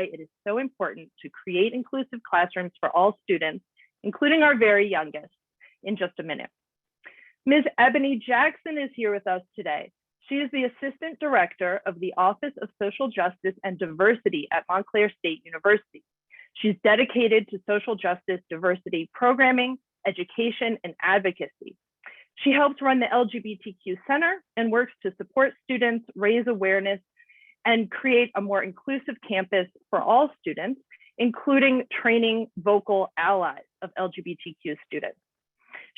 it is so important to create inclusive classrooms for all students, including our very youngest, in just a minute. Ms. Ebony Jackson is here with us today. She is the Assistant Director of the Office of Social Justice and Diversity at Montclair State University. She's dedicated to social justice, diversity programming, education, and advocacy. She helps run the LGBTQ Center and works to support students, raise awareness, and create a more inclusive campus for all students, including training vocal allies of LGBTQ students.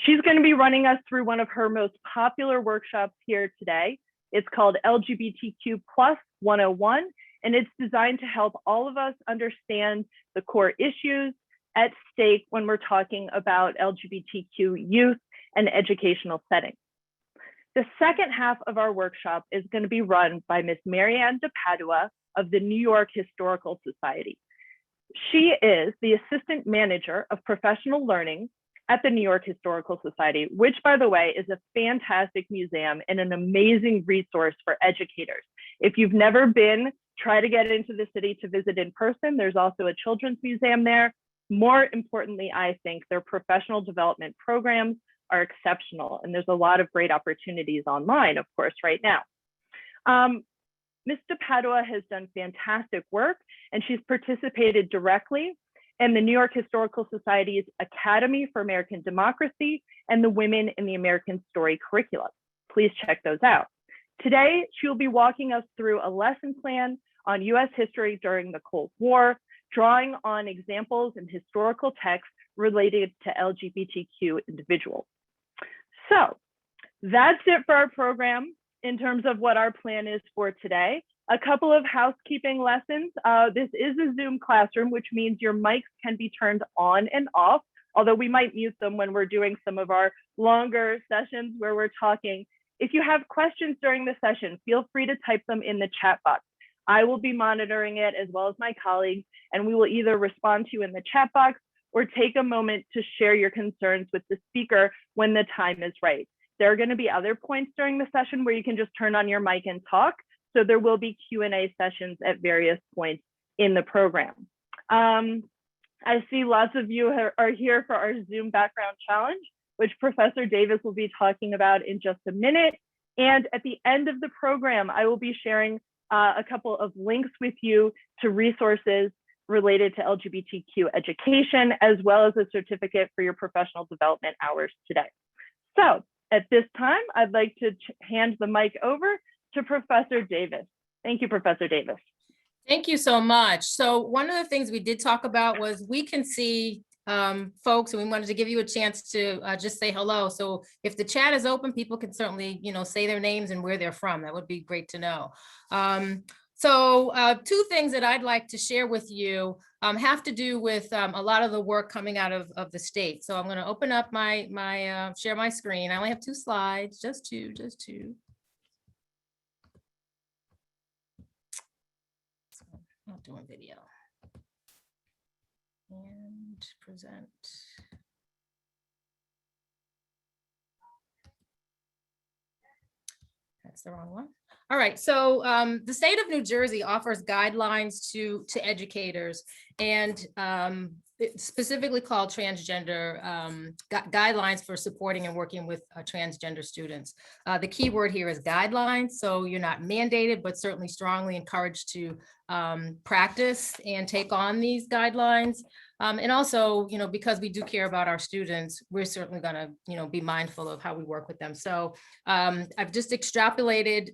She's going to be running us through one of her most popular workshops here today. It's called LGBTQ Plus 101, and it's designed to help all of us understand the core issues at stake when we're talking about LGBTQ youth and educational settings. The second half of our workshop is going to be run by Ms. Marianne DePadua of the New York Historical Society. She is the Assistant Manager of Professional Learning at the New York Historical Society, which, by the way, is a fantastic museum and an amazing resource for educators. If you've never been, try to get into the city to visit in person. There's also a children's museum there. More importantly, I think their professional development programs are exceptional, and there's a lot of great opportunities online, of course, right now. Ms. DePadua has done fantastic work, and she's participated directly in the New York Historical Society's Academy for American Democracy and the Women in the American Story curriculum. Please check those out. Today, she will be walking us through a lesson plan on US history during the Cold War, drawing on examples in historical texts related to LGBTQ individuals. So that's it for our program in terms of what our plan is for today. A couple of housekeeping lessons. This is a Zoom classroom, which means your mics can be turned on and off, although we might mute them when we're doing some of our longer sessions where we're talking. If you have questions during the session, feel free to type them in the chat box. I will be monitoring it as well as my colleagues, and we will either respond to you in the chat box or take a moment to share your concerns with the speaker when the time is right. There are going to be other points during the session where you can just turn on your mic and talk. So there will be Q&A sessions at various points in the program. I see lots of you are here for our Zoom background challenge, which Professor Davis will be talking about in just a minute. And at the end of the program, I will be sharing a couple of links with you to resources related to LGBTQ education, as well as a certificate for your professional development hours today. So at this time, I'd like to hand the mic over to Professor Davis. Thank you, Professor Davis. Thank you so much. So one of the things we did talk about was we can see folks, and we wanted to give you a chance to just say hello. So if the chat is open, people can certainly, say their names and where they're from. That would be great to know. So two things that I'd like to share with you have to do with a lot of the work coming out of the state. So I'm going to open up my share my screen. I only have 2 slides, just two. Not doing video. And present. That's the wrong one. All right, so the state of New Jersey offers guidelines to educators, and it's specifically called transgender guidelines for supporting and working with transgender students. The key word here is guidelines, so you're not mandated, but certainly strongly encouraged to practice and take on these guidelines. And also, because we do care about our students, we're certainly going to, be mindful of how we work with them. So I've just extrapolated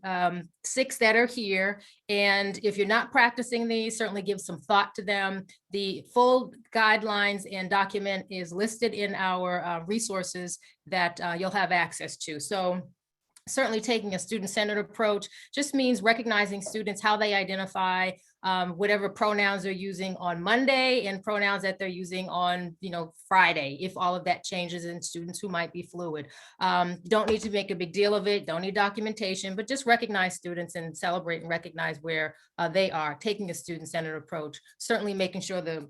6 that are here. And if you're not practicing these, certainly give some thought to them. The full guidelines and document is listed in our resources that you'll have access to. So certainly taking a student-centered approach just means recognizing students, how they identify, whatever pronouns they're using on Monday and pronouns that they're using on, Friday, if all of that changes in students who might be fluid. Don't need to make a big deal of it, don't need documentation, but just recognize students and celebrate and recognize where they are, taking a student-centered approach, certainly making sure the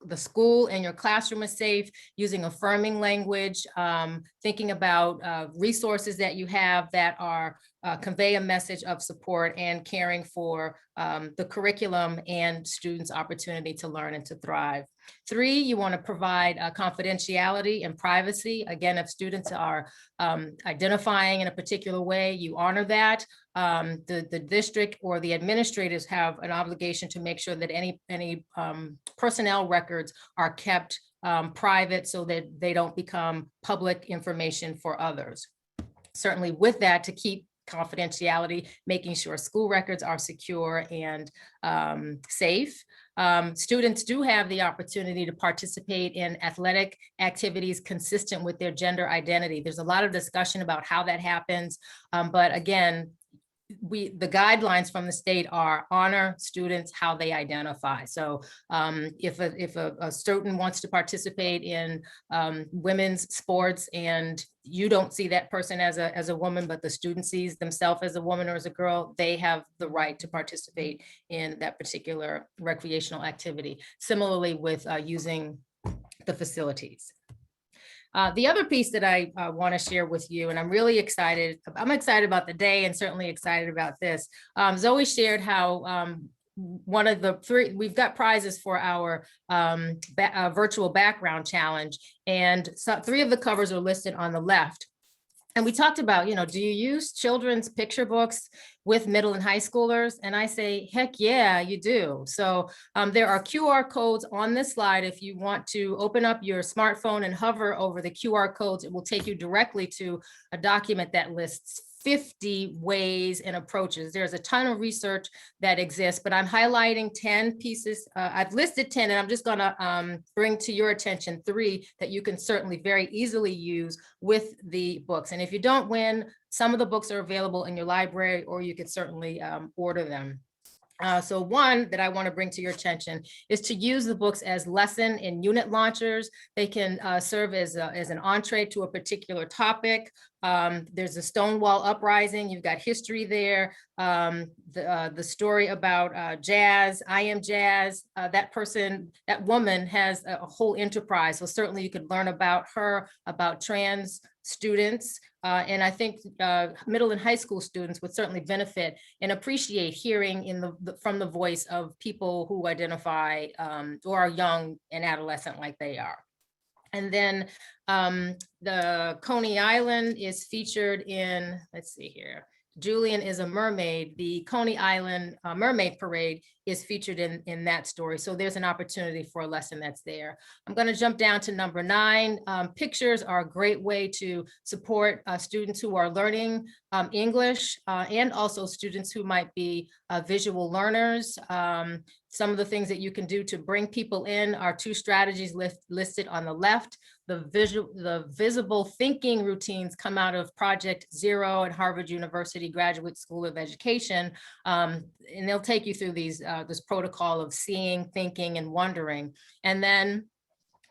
the school and your classroom is safe, using affirming language, thinking about resources that you have that are convey a message of support, and caring for the curriculum and students' opportunity to learn and to thrive. 3, you want to provide confidentiality and privacy. Again, if students are identifying in a particular way, you honor that. The district or the administrators have an obligation to make sure that any personnel records are kept private so that they don't become public information for others. Certainly with that, to keep confidentiality, making sure school records are secure and safe. Students do have the opportunity to participate in athletic activities consistent with their gender identity. There's a lot of discussion about how that happens, but again, the guidelines from the state are honor students how they identify. So if a student wants to participate in women's sports and you don't see that person as a woman, but the student sees themselves as a woman or as a girl, they have the right to participate in that particular recreational activity. Similarly with using the facilities. The other piece that I want to share with you, and I'm really excited, I'm excited about the day and certainly excited about this. Zoe shared how one of the 3, we've got prizes for our virtual background challenge, and so 3 of the covers are listed on the left. And we talked about, do you use children's picture books with middle and high schoolers? And I say, heck yeah, you do. So there are QR codes on this slide. If you want to open up your smartphone and hover over the QR codes, it will take you directly to a document that lists 50 ways and approaches. There's a ton of research that exists, but I'm highlighting 10 pieces. I've listed 10, and I'm just gonna bring to your attention 3 that you can certainly very easily use with the books. And if you don't win, some of the books are available in your library, or you could certainly order them. So one that I want to bring to your attention is to use the books as lesson and unit launchers. They can serve as an entree to a particular topic. There's a Stonewall Uprising. You've got history there. The story about jazz, I Am Jazz. That woman has a whole enterprise. So certainly you could learn about her, about trans students. And I think middle and high school students would certainly benefit and appreciate hearing from the voice of people who identify or are young and adolescent like they are. And then the Coney Island is featured in, let's see here, Julian is a mermaid. The Coney Island Mermaid Parade is featured in that story. So there's an opportunity for a lesson that's there. I'm going to jump down to number 9. Pictures are a great way to support students who are learning English and also students who might be visual learners. Some of the things that you can do to bring people in are 2 strategies listed on the left. The visible thinking routines come out of Project Zero at Harvard University Graduate School of Education. And they'll take you through this protocol of seeing, thinking, and wondering. And then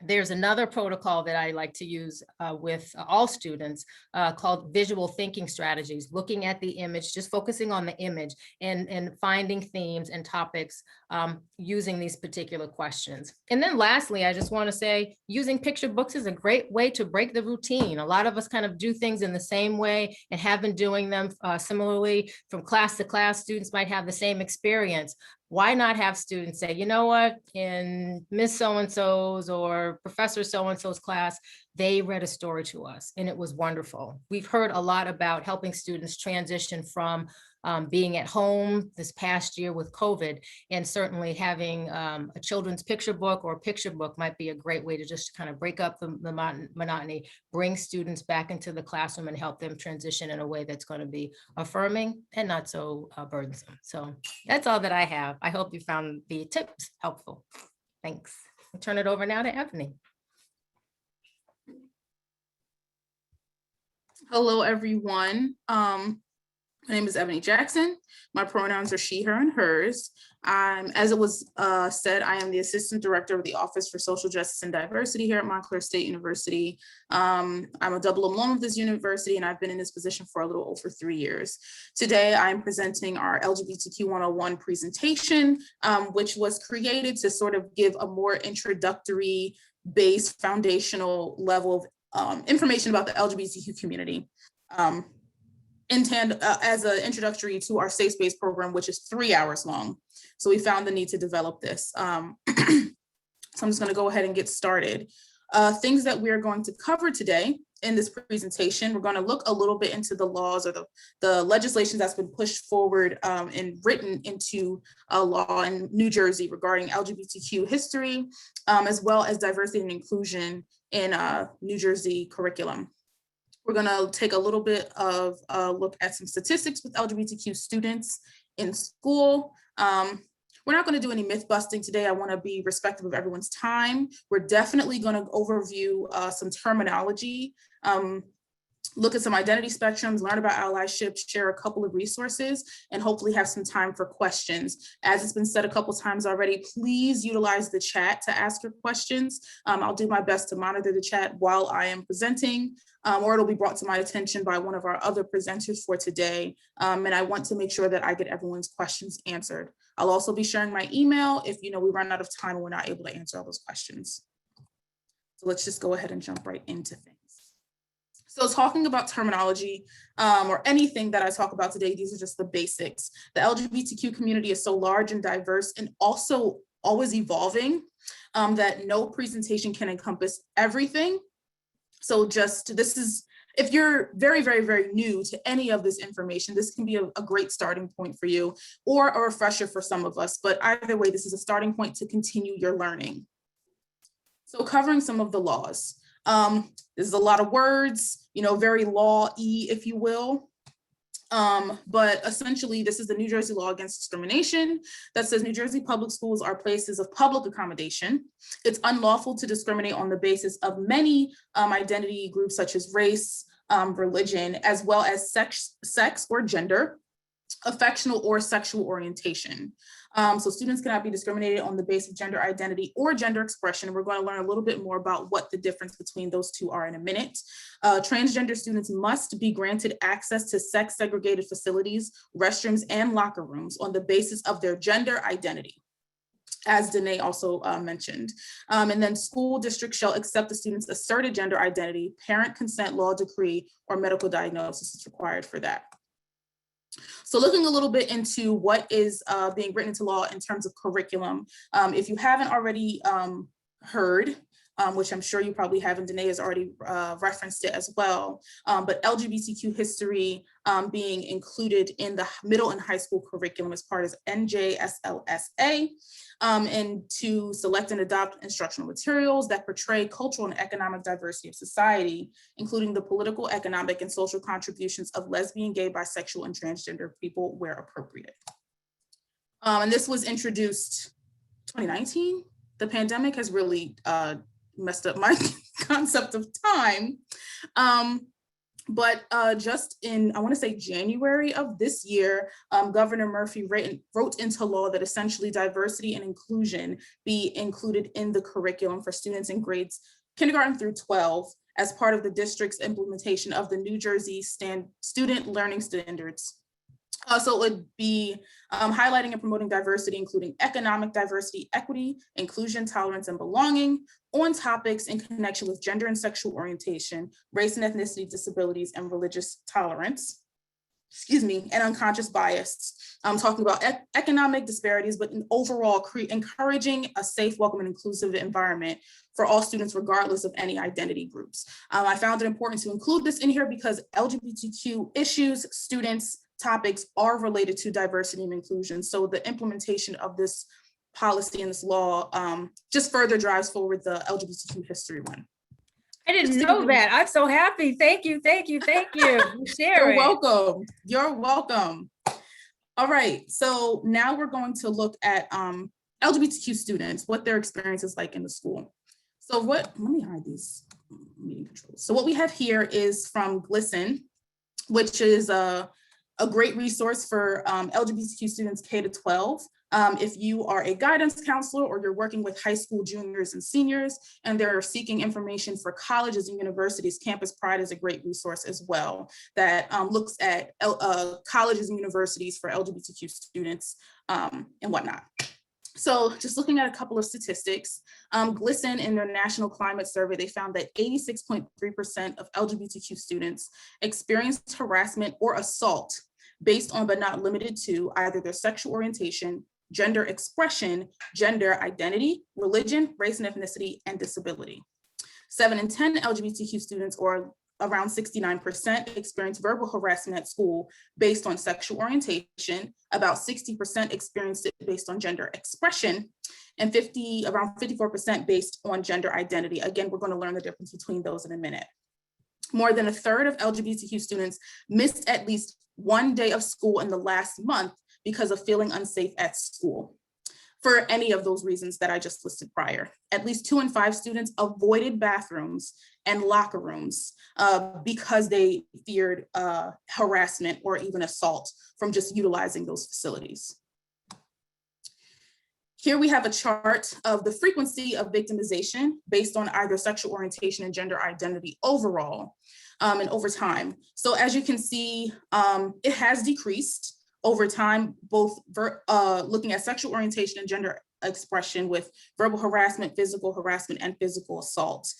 there's another protocol that I like to use with all students called visual thinking strategies, looking at the image, just focusing on the image and finding themes and topics using these particular questions. And then lastly, I just want to say using picture books is a great way to break the routine. A lot of us kind of do things in the same way and have been doing them similarly from class to class. Students might have the same experience. Why not have students say, you know what, in Miss So-and-so's or Professor So-and-so's class, they read a story to us and it was wonderful. We've heard a lot about helping students transition from being at home this past year with COVID, and certainly having a children's picture book or picture book might be a great way to just kind of break up the monotony, bring students back into the classroom and help them transition in a way that's going to be affirming and not so burdensome. So that's all that I have. I hope you found the tips helpful. Thanks. I'll turn it over now to Ebony. Hello, everyone. My name is Ebony Jackson. My pronouns are she, her, and hers. As it was said, I am the Assistant Director of the Office for Social Justice and Diversity here at Montclair State University. I'm a double alum of this university, and I've been in this position for a little over 3 years. Today, I'm presenting our LGBTQ 101 presentation, which was created to sort of give a more introductory base foundational level of information about the LGBTQ community. As an introductory to our safe space program, which is 3 hours long. So we found the need to develop this. So I'm just going to go ahead and get started. Things that we're going to cover today in this presentation, we're going to look a little bit into the laws or the legislation that's been pushed forward and written into a law in New Jersey regarding LGBTQ history, as well as diversity and inclusion in New Jersey curriculum. We're going to take a little bit of a look at some statistics with LGBTQ students in school. We're not going to do any myth busting today. I want to be respectful of everyone's time. We're definitely going to overview some terminology, look at some identity spectrums, learn about allyship, share a couple of resources, and hopefully have some time for questions. As it's been said a couple times already, please utilize the chat to ask your questions. I'll do my best to monitor the chat while I am presenting, or it'll be brought to my attention by one of our other presenters for today. And I want to make sure that I get everyone's questions answered. I'll also be sharing my email if we run out of time and we're not able to answer all those questions. So let's just go ahead and jump right into things. So talking about terminology or anything that I talk about today, these are just the basics. The LGBTQ community is so large and diverse and also always evolving that no presentation can encompass everything. So if you're very, very, very new to any of this information, this can be a great starting point for you or a refresher for some of us. But either way, this is a starting point to continue your learning. So covering some of the laws. There's a lot of words, very law-y, if you will. But essentially, this is the New Jersey law against discrimination that says New Jersey public schools are places of public accommodation. It's unlawful to discriminate on the basis of many identity groups such as race, religion, as well as sex or gender, affectional or sexual orientation. So students cannot be discriminated on the basis of gender identity or gender expression. We're going to learn a little bit more about what the difference between those two are in a minute. Transgender students must be granted access to sex segregated facilities, restrooms, and locker rooms on the basis of their gender identity, as Danae also mentioned. And then school districts shall accept the student's asserted gender identity, parent consent, law decree, or medical diagnosis is required for that. So looking a little bit into what is being written into law in terms of curriculum, if you haven't already heard, which I'm sure you probably have, and Danae has already referenced it as well, but LGBTQ history being included in the middle and high school curriculum as part of NJSLSA, and to select and adopt instructional materials that portray cultural and economic diversity of society, including the political, economic, and social contributions of lesbian, gay, bisexual, and transgender people where appropriate. And this was introduced 2019. The pandemic has really messed up my concept of time. But just in, I want to say January of this year, Governor Murphy wrote into law that essentially diversity and inclusion be included in the curriculum for students in grades kindergarten through 12 as part of the district's implementation of the New Jersey Student Learning Standards. So it would be highlighting and promoting diversity, including economic diversity, equity, inclusion, tolerance, and belonging on topics in connection with gender and sexual orientation, race and ethnicity, disabilities, and religious tolerance, and unconscious bias. I'm talking about economic disparities, but in overall encouraging a safe, welcome, and inclusive environment for all students, regardless of any identity groups. I found it important to include this in here because LGBTQ issues, students, topics are related to diversity and inclusion. So the implementation of this policy and this law just further drives forward the LGBTQ history one. I didn't know that. I'm so happy. Thank you. You're welcome. You're welcome. All right. So now we're going to look at LGBTQ students, what their experience is like in the school. So let me hide these meeting controls. So what we have here is from GLSEN, which is A great resource for LGBTQ students K to 12. If you are a guidance counselor or you're working with high school juniors and seniors and they're seeking information for colleges and universities, Campus Pride is a great resource as well that looks at colleges and universities for LGBTQ students and whatnot. So just looking at a couple of statistics, GLSEN in their national climate survey, they found that 86.3% of LGBTQ students experienced harassment or assault based on but not limited to either their sexual orientation, gender expression, gender identity, religion, race and ethnicity, and disability. 7 in 10 LGBTQ students, or around 69%, experience verbal harassment at school based on sexual orientation. About 60% experienced it based on gender expression, and around 54% based on gender identity. Again, we're going to learn the difference between those in a minute. More than a third of LGBTQ students missed at least one day of school in the last month because of feeling unsafe at school, for any of those reasons that I just listed prior. At least 2 in 5 students avoided bathrooms and locker rooms because they feared harassment or even assault from just utilizing those facilities. Here we have a chart of the frequency of victimization based on either sexual orientation and gender identity overall and over time. So as you can see, it has decreased over time, both looking at sexual orientation and gender expression with verbal harassment, and physical assault.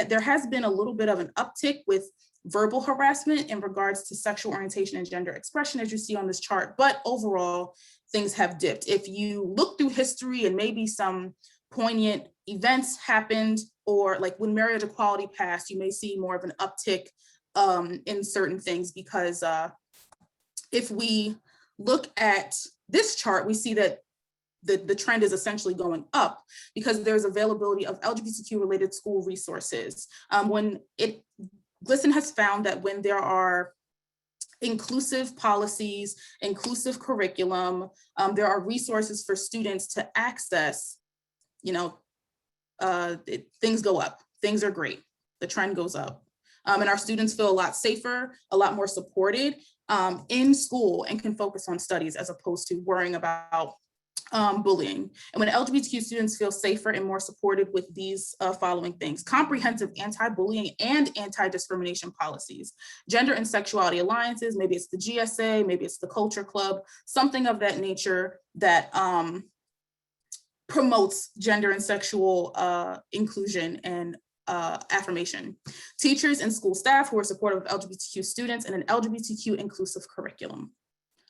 There has been a little bit of an uptick with verbal harassment in regards to sexual orientation and gender expression, as you see on this chart, but overall, things have dipped. If you look through history and maybe some poignant events happened, or like when marriage equality passed, you may see more of an uptick in certain things, because if we look at this chart, we see that the trend is essentially going up because there's availability of LGBTQ related school resources. GLSEN has found that when there are inclusive policies, inclusive curriculum, there are resources for students to access, things go up, things are great, the trend goes up. And our students feel a lot safer, a lot more supported in school, and can focus on studies as opposed to worrying about bullying. And when LGBTQ students feel safer and more supported with these following things: comprehensive anti-bullying and anti-discrimination policies, gender and sexuality alliances, maybe it's the GSA, maybe it's the culture club, something of that nature that promotes gender and sexual inclusion and affirmation. Teachers and school staff who are supportive of LGBTQ students, and an LGBTQ inclusive curriculum.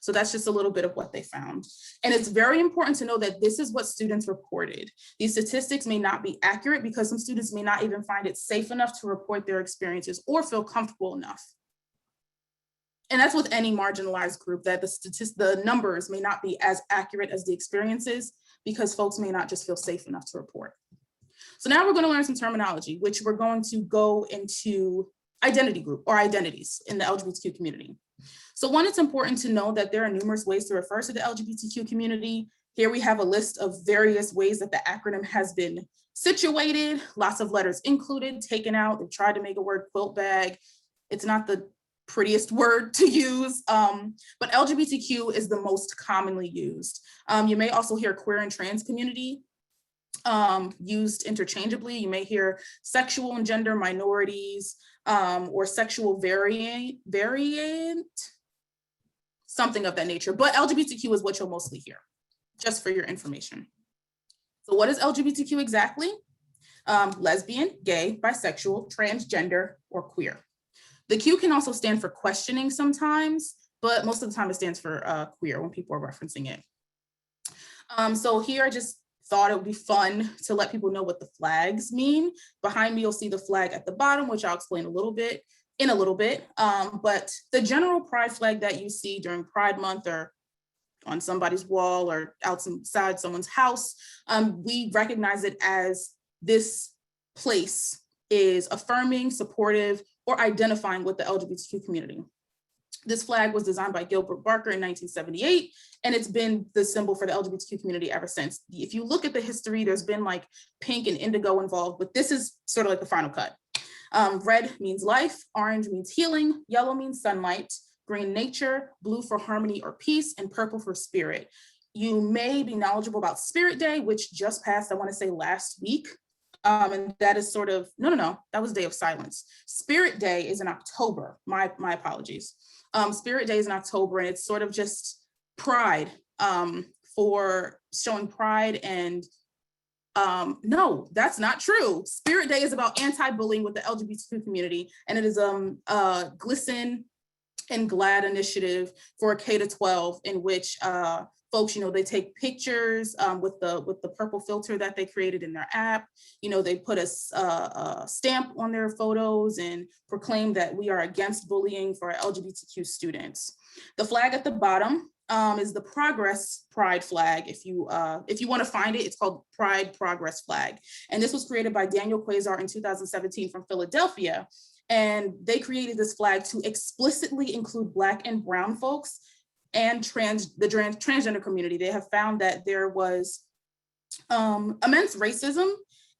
So that's just a little bit of what they found. And it's very important to know that this is what students reported. These statistics may not be accurate because some students may not even find it safe enough to report their experiences or feel comfortable enough. And that's with any marginalized group, that the numbers may not be as accurate as the experiences because folks may not just feel safe enough to report. So now we're going to learn some terminology, which we're going to go into identity group or identities in the LGBTQ community. So one, it's important to know that there are numerous ways to refer to the LGBTQ community. Here we have a list of various ways that the acronym has been situated, lots of letters included, taken out. They've tried to make a word quilt bag. It's not the prettiest word to use, but LGBTQ is the most commonly used. You may also hear queer and trans community used interchangeably. You may hear sexual and gender minorities or sexual variant, something of that nature, but LGBTQ is what you'll mostly hear, just for your information. So what is LGBTQ exactly? Lesbian, gay, bisexual, transgender, or queer. The Q can also stand for questioning sometimes, but most of the time it stands for queer when people are referencing it. So here I just thought it would be fun to let people know what the flags mean. Behind me, you'll see the flag at the bottom, which I'll explain in a little bit. But the general pride flag that you see during Pride Month or on somebody's wall or outside someone's house, we recognize it as this place is affirming, supportive, or identifying with the LGBTQ community. This flag was designed by Gilbert Barker in 1978, and it's been the symbol for the LGBTQ community ever since. If you look at the history, there's been like pink and indigo involved, but this is sort of like the final cut. Red means life, orange means healing, yellow means sunlight, green nature, blue for harmony or peace, and purple for spirit. You may be knowledgeable about Spirit Day, which just passed, I want to say last week. And that is sort of, no, that was Day of Silence. Spirit Day is in October, my apologies. Spirit Day is in October, and it's sort of just pride, for showing pride. And no, that's not true. Spirit Day is about anti-bullying with the LGBTQ community, and it is a Glisten and GLAD initiative for K-12, in which folks, they take pictures with the purple filter that they created in their app. They put a stamp on their photos and proclaim that we are against bullying for LGBTQ students. The flag at the bottom is the Progress Pride flag. If you want to find it, it's called Pride Progress Flag. And this was created by Daniel Quasar in 2017 from Philadelphia. And they created this flag to explicitly include Black and brown folks and the transgender community. They have found that there was immense racism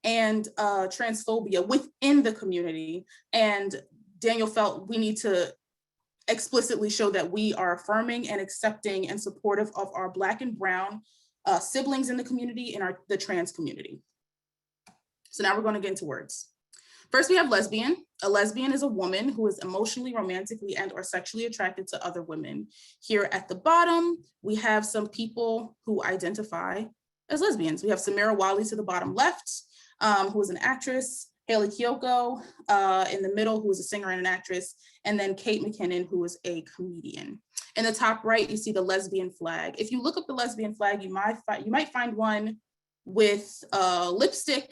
and transphobia within the community. And Daniel felt we need to explicitly show that we are affirming and accepting and supportive of our Black and brown siblings in the community and the trans community. So now we're going to get into words. First, we have lesbian. A lesbian is a woman who is emotionally, romantically, and or sexually attracted to other women. Here at the bottom, we have some people who identify as lesbians. We have Samira Wiley to the bottom left, who is an actress, Haley Kiyoko in the middle, who is a singer and an actress, and then Kate McKinnon, who is a comedian. In the top right, you see the lesbian flag. If you look up the lesbian flag, you might find one with lipstick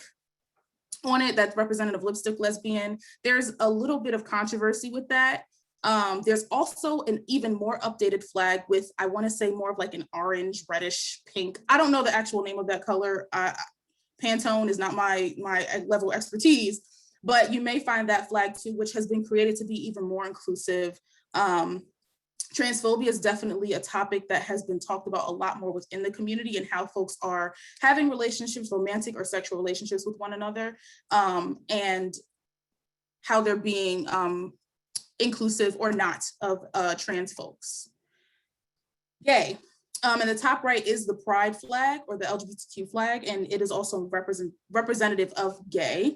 on it that's representative of lipstick lesbian. There's a little bit of controversy with that. There's also an even more updated flag with, I want to say, more of like an orange, reddish, pink. I don't know the actual name of that color. Pantone is not my level of expertise, but you may find that flag too, which has been created to be even more inclusive. Transphobia is definitely a topic that has been talked about a lot more within the community, and how folks are having relationships, romantic or sexual relationships with one another, and how they're being inclusive or not of trans folks. Gay. In the top right is the pride flag, or the LGBTQ flag, and it is also representative of gay.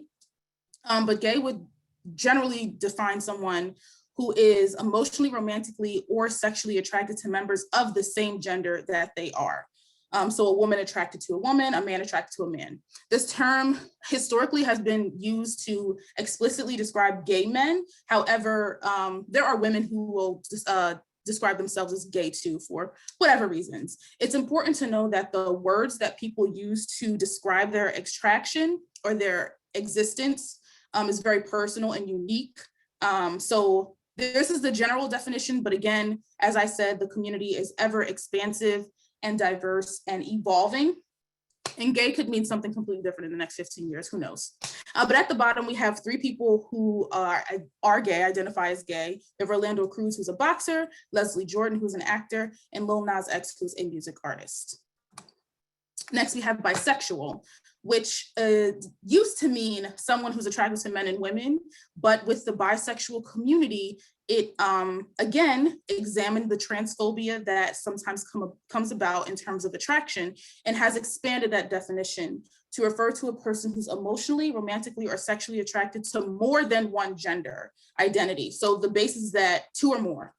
But gay would generally define someone who is emotionally, romantically, or sexually attracted to members of the same gender that they are. So a woman attracted to a woman, a man attracted to a man. This term historically has been used to explicitly describe gay men. However, there are women who will describe themselves as gay too, for whatever reasons. It's important to know that the words that people use to describe their attraction or their existence is very personal and unique. So this is the general definition, but again, as I said, the community is ever expansive and diverse and evolving. And gay could mean something completely different in the next 15 years, who knows? But at the bottom, we have three people who are gay, identify as gay. We have Orlando Cruz, who's a boxer, Leslie Jordan, who's an actor, and Lil Nas X, who's a music artist. Next, we have bisexual, which used to mean someone who's attracted to men and women, but with the bisexual community, it again examined the transphobia that sometimes comes about in terms of attraction, and has expanded that definition to refer to a person who's emotionally, romantically, or sexually attracted to more than one gender identity. So the basis is that two or more.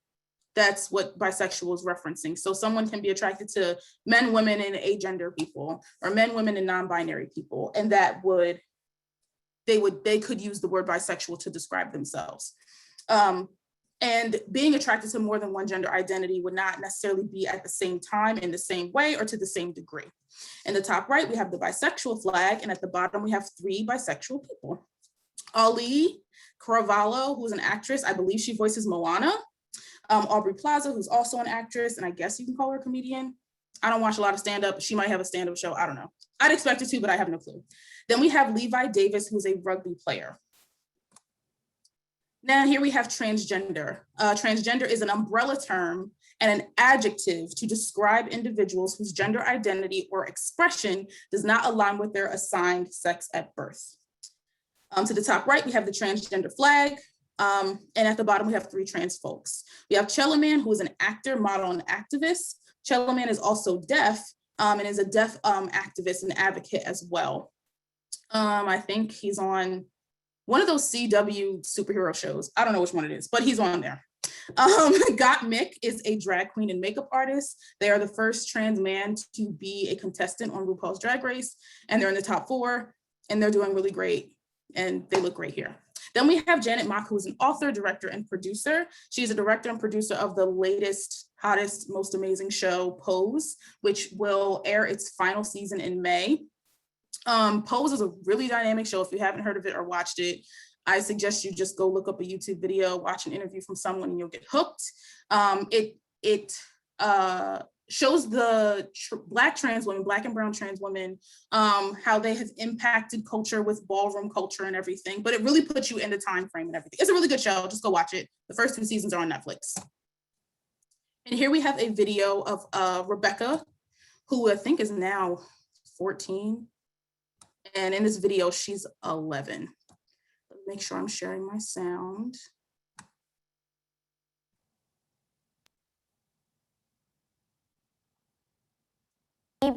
That's what bisexual is referencing. So someone can be attracted to men, women, and agender people, or men, women, and non-binary people, and that they could use the word bisexual to describe themselves. And being attracted to more than one gender identity would not necessarily be at the same time, in the same way, or to the same degree. In the top right, we have the bisexual flag, and at the bottom, we have three bisexual people. Ali Caravallo, who's an actress, I believe she voices Moana. Aubrey Plaza, who's also an actress, and I guess you can call her a comedian. I don't watch a lot of stand-up. She might have a stand-up show, I don't know. I'd expect her to, but I have no clue. Then we have Levi Davis, who's a rugby player. Now here we have transgender. Transgender is an umbrella term and an adjective to describe individuals whose gender identity or expression does not align with their assigned sex at birth. To the top right, we have the transgender flag. And at the bottom, we have 3 trans folks. We have Chellaman, who is an actor, model, and activist. Chellaman is also deaf and is a deaf activist and advocate as well. I think he's on one of those CW superhero shows. I don't know which one it is, but he's on there. Got Mick is a drag queen and makeup artist. They are the first trans man to be a contestant on RuPaul's Drag Race, and they're in the top 4, and they're doing really great, and they look great here. Then we have Janet Mock, who is an author, director, and producer. She's a director and producer of the latest, hottest, most amazing show, Pose, which will air its final season in May. Pose is a really dynamic show. If you haven't heard of it or watched it, I suggest you just go look up a YouTube video, watch an interview from someone, and you'll get hooked. It shows the Black trans women, Black and brown trans women, how they have impacted culture with ballroom culture and everything, but it really puts you in the time frame and everything. It's a really good show. Just go watch it. The first 2 seasons are on Netflix. And here we have a video of Rebecca, who I think is now 14. And in this video, she's 11. Make sure I'm sharing my sound.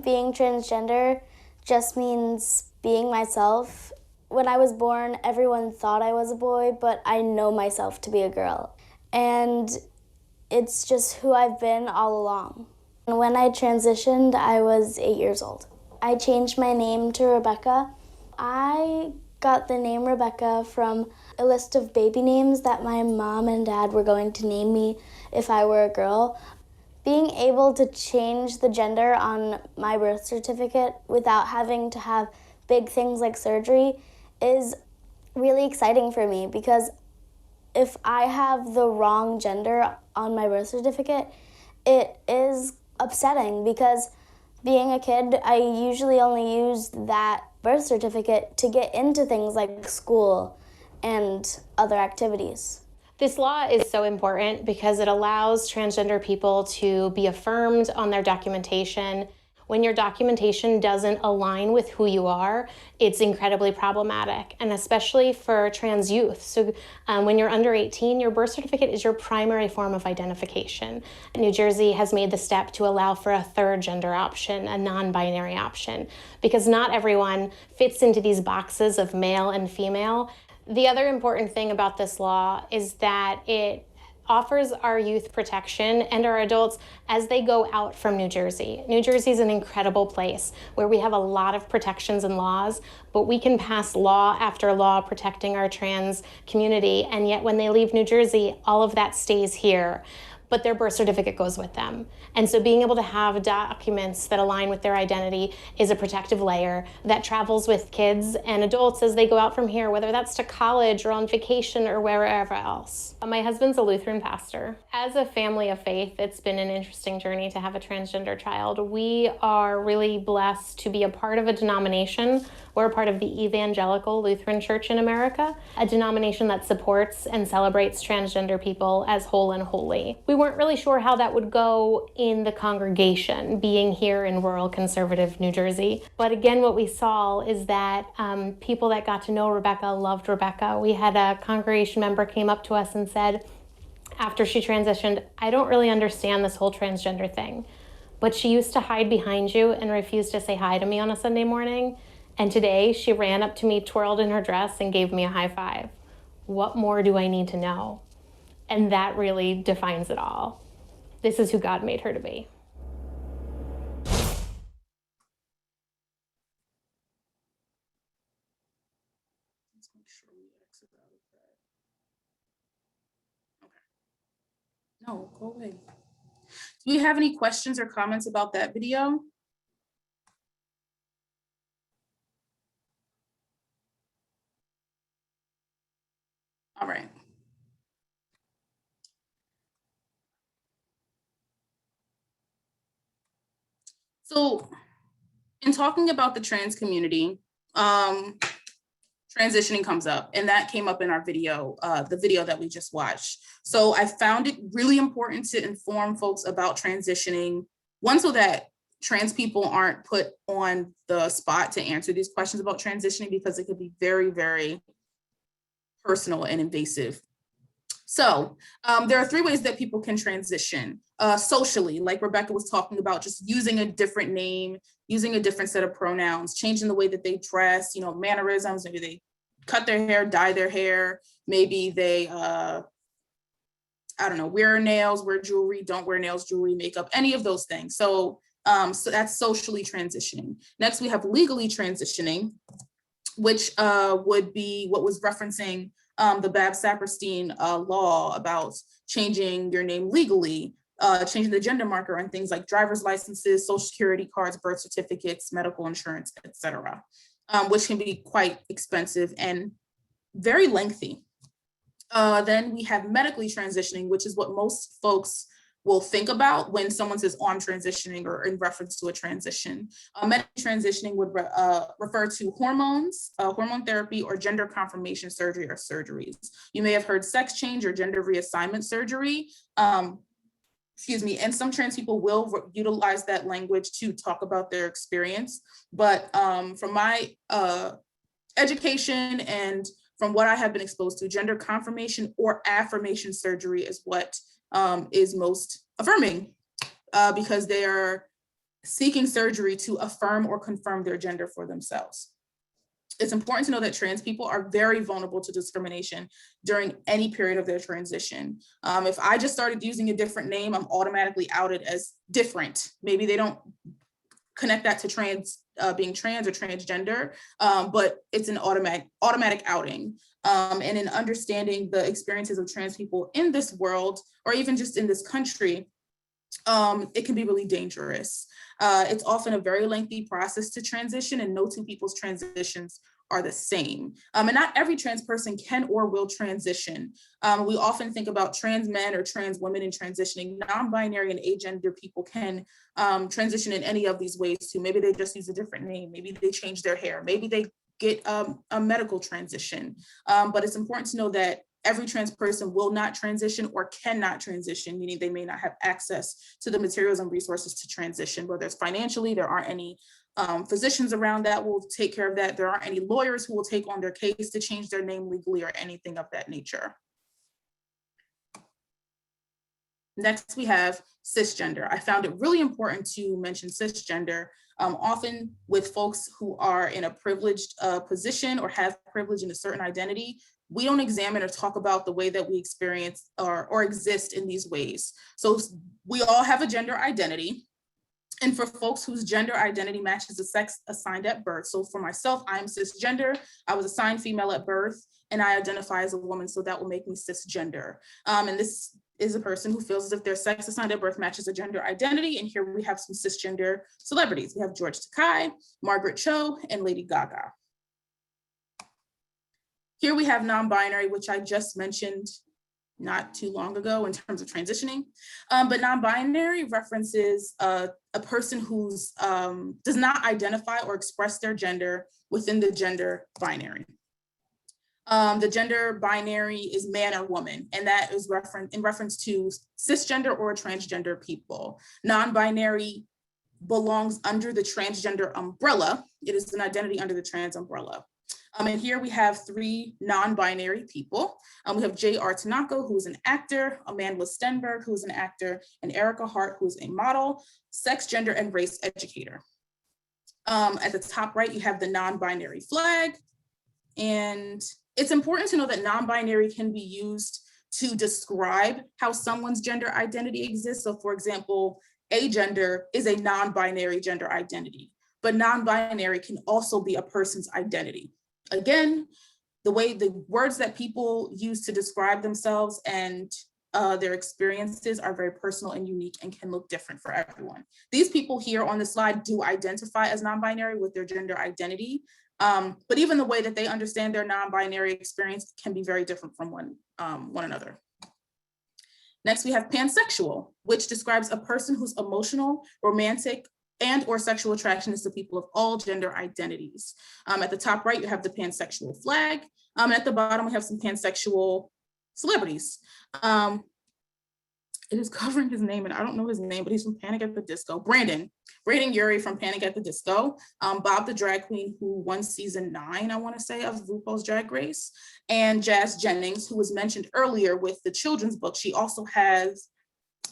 Being transgender just means being myself. When I was born, everyone thought I was a boy, but I know myself to be a girl. And it's just who I've been all along. And when I transitioned, I was 8 years old. I changed my name to Rebecca. I got the name Rebecca from a list of baby names that my mom and dad were going to name me if I were a girl. Being able to change the gender on my birth certificate without having to have big things like surgery is really exciting for me, because if I have the wrong gender on my birth certificate, it is upsetting, because being a kid, I usually only used that birth certificate to get into things like school and other activities. This law is so important because it allows transgender people to be affirmed on their documentation. When your documentation doesn't align with who you are, it's incredibly problematic, and especially for trans youth. So when you're under 18, your birth certificate is your primary form of identification. New Jersey has made the step to allow for a 3rd gender option, a non-binary option, because not everyone fits into these boxes of male and female. The other important thing about this law is that it offers our youth protection and our adults as they go out from New Jersey. New Jersey is an incredible place where we have a lot of protections and laws, but we can pass law after law protecting our trans community, and yet when they leave New Jersey, all of that stays here, but their birth certificate goes with them. And so being able to have documents that align with their identity is a protective layer that travels with kids and adults as they go out from here, whether that's to college or on vacation or wherever else. My husband's a Lutheran pastor. As a family of faith, it's been an interesting journey to have a transgender child. We are really blessed to be a part of a denomination. We're a part of the Evangelical Lutheran Church in America, a denomination that supports and celebrates transgender people as whole and holy. We weren't really sure how that would go in the congregation, being here in rural conservative New Jersey. But again, what we saw is that people that got to know Rebecca loved Rebecca. We had a congregation member came up to us and said, after she transitioned, I don't really understand this whole transgender thing, but she used to hide behind you and refuse to say hi to me on a Sunday morning. And today she ran up to me, twirled in her dress, and gave me a high five. What more do I need to know? And that really defines it all. This is who God made her to be. Let's make sure we exit out of that. Okay. No, go away. Do you have any questions or comments about that video? All right. So in talking about the trans community, transitioning comes up, and that came up in our video, the video that we just watched. So I found it really important to inform folks about transitioning, one, so that trans people aren't put on the spot to answer these questions about transitioning, because it could be very, very personal and invasive So there are 3 ways that people can transition socially, like Rebecca was talking about, just using a different name, using a different set of pronouns, changing the way that they dress, you know, mannerisms. Maybe they cut their hair, dye their hair. Maybe they, I don't know, wear nails, wear jewelry, don't wear nails, jewelry, makeup, any of those things. So that's socially transitioning. Next, we have legally transitioning, which would be what was referencing the Babs-Saperstein law about changing your name legally, changing the gender marker on things like driver's licenses, social security cards, birth certificates, medical insurance, etc., which can be quite expensive and very lengthy. Then we have medically transitioning, which is what most folks will think about when someone says, oh, I'm transitioning, or in reference to a transition. Medically transitioning would refer to hormones, hormone therapy, or gender confirmation surgery or surgeries. You may have heard sex change or gender reassignment surgery. Excuse me, and some trans people will utilize that language to talk about their experience. But from my education and from what I have been exposed to, gender confirmation or affirmation surgery is what is most affirming, because they are seeking surgery to affirm or confirm their gender for themselves. It's important to know that trans people are very vulnerable to discrimination during any period of their transition. If I just started using a different name, I'm automatically outed as different. Maybe they don't connect that to trans, being trans or transgender, but it's an automatic outing. And in understanding the experiences of trans people in this world, or even just in this country, it can be really dangerous. It's often a very lengthy process to transition, and no 2 people's transitions are the same. And not every trans person can or will transition. We often think about trans men or trans women in transitioning. Non-binary and agender people can transition in any of these ways too. Maybe they just use a different name. Maybe they change their hair. Maybe they get a medical transition. But it's important to know that every trans person will not transition or cannot transition, meaning they may not have access to the materials and resources to transition, whether it's financially, there aren't any physicians around that will take care of that. There aren't any lawyers who will take on their case to change their name legally or anything of that nature. Next, we have cisgender. I found it really important to mention cisgender. Often with folks who are in a privileged position or have privilege in a certain identity, we don't examine or talk about the way that we experience or exist in these ways. So we all have a gender identity. And for folks whose gender identity matches the sex assigned at birth. So for myself, I am cisgender. I was assigned female at birth, and I identify as a woman, so that will make me cisgender. And this is a person who feels as if their sex assigned at birth matches a gender identity. And here we have some cisgender celebrities. We have George Takei, Margaret Cho, and Lady Gaga. Here we have non-binary, which I just mentioned not too long ago in terms of transitioning. But non-binary references a person who's does not identify or express their gender within the gender binary. The gender binary is man or woman, and that is in reference to cisgender or transgender people. Non-binary belongs under the transgender umbrella. It is an identity under the trans umbrella. And here we have 3 non-binary people. We have J.R. Tanaka, who's an actor, Amanda Stenberg, who's an actor, and Erica Hart, who's a model, sex, gender, and race educator. At the top right, you have the non-binary flag. And it's important to know that non-binary can be used to describe how someone's gender identity exists. So for example, agender is a non-binary gender identity, but non-binary can also be a person's identity. Again, the words that people use to describe themselves and their experiences are very personal and unique and can look different for everyone. These people here on the slide do identify as non-binary with their gender identity, but even the way that they understand their non-binary experience can be very different from one another. Next, we have pansexual, which describes a person whose emotional, romantic, and or sexual attraction is to people of all gender identities. At the top right, you have the pansexual flag. And at the bottom, we have some pansexual celebrities. it is covering his name, and I don't know his name, but he's from Panic at the Disco. Brandon Urie from Panic at the Disco. Bob the drag queen who won season 9, I want to say, of RuPaul's Drag Race, and Jazz Jennings, who was mentioned earlier with the children's book. She also has,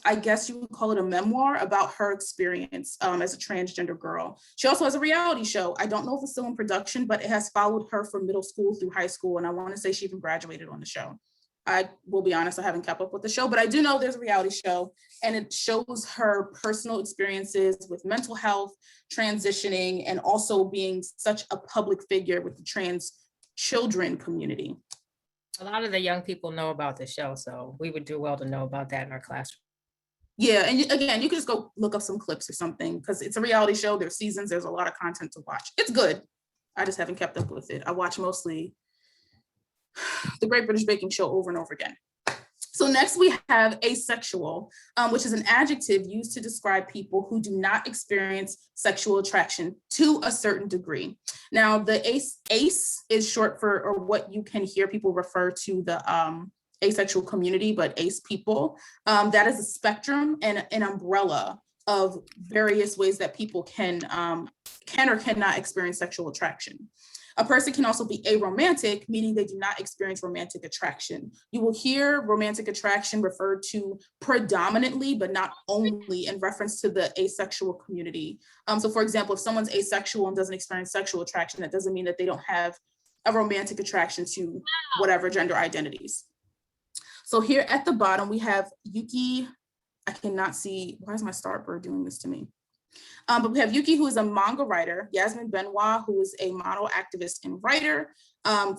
I guess you would call it, a memoir about her experience as a transgender girl. She also has a reality show. I don't know if it's still in production, but it has followed her from middle school through high school, and I want to say she even graduated on the show. I will be honest, I haven't kept up with the show, but I do know there's a reality show, and it shows her personal experiences with mental health, transitioning, and also being such a public figure with the trans children community. A lot of the young people know about the show, so we would do well to know about that in our classroom. Yeah, and again, you can just go look up some clips or something, because it's a reality show, there's seasons, there's a lot of content to watch. It's good. I just haven't kept up with it. I watch mostly the Great British Baking Show over and over again. So next we have asexual, which is an adjective used to describe people who do not experience sexual attraction to a certain degree. Now the ace is short for, or what you can hear people refer to the asexual community, but ace people. That is a spectrum and an umbrella of various ways that people can or cannot experience sexual attraction. A person can also be aromantic, meaning they do not experience romantic attraction. You will hear romantic attraction referred to predominantly, but not only, in reference to the asexual community. So for example, if someone's asexual and doesn't experience sexual attraction, that doesn't mean that they don't have a romantic attraction to whatever gender identities. So here at the bottom, we have Yuki. I cannot see, why is my start bird doing this to me? But we have Yuki, who is a manga writer, Yasmin Benoit, who is a model activist and writer,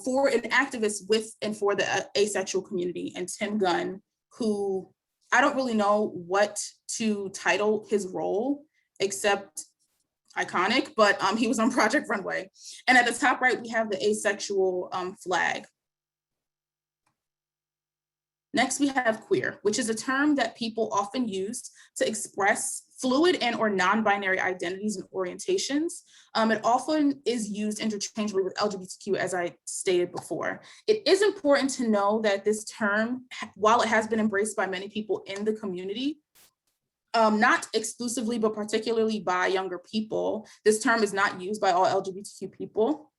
for an activist with and for the asexual community, and Tim Gunn, who I don't really know what to title his role except iconic, but he was on Project Runway. And at the top right, we have the asexual flag. Next, we have queer, which is a term that people often use to express fluid and or non-binary identities and orientations. It often is used interchangeably with LGBTQ, as I stated before. It is important to know that this term, while it has been embraced by many people in the community, not exclusively, but particularly by younger people, this term is not used by all LGBTQ people.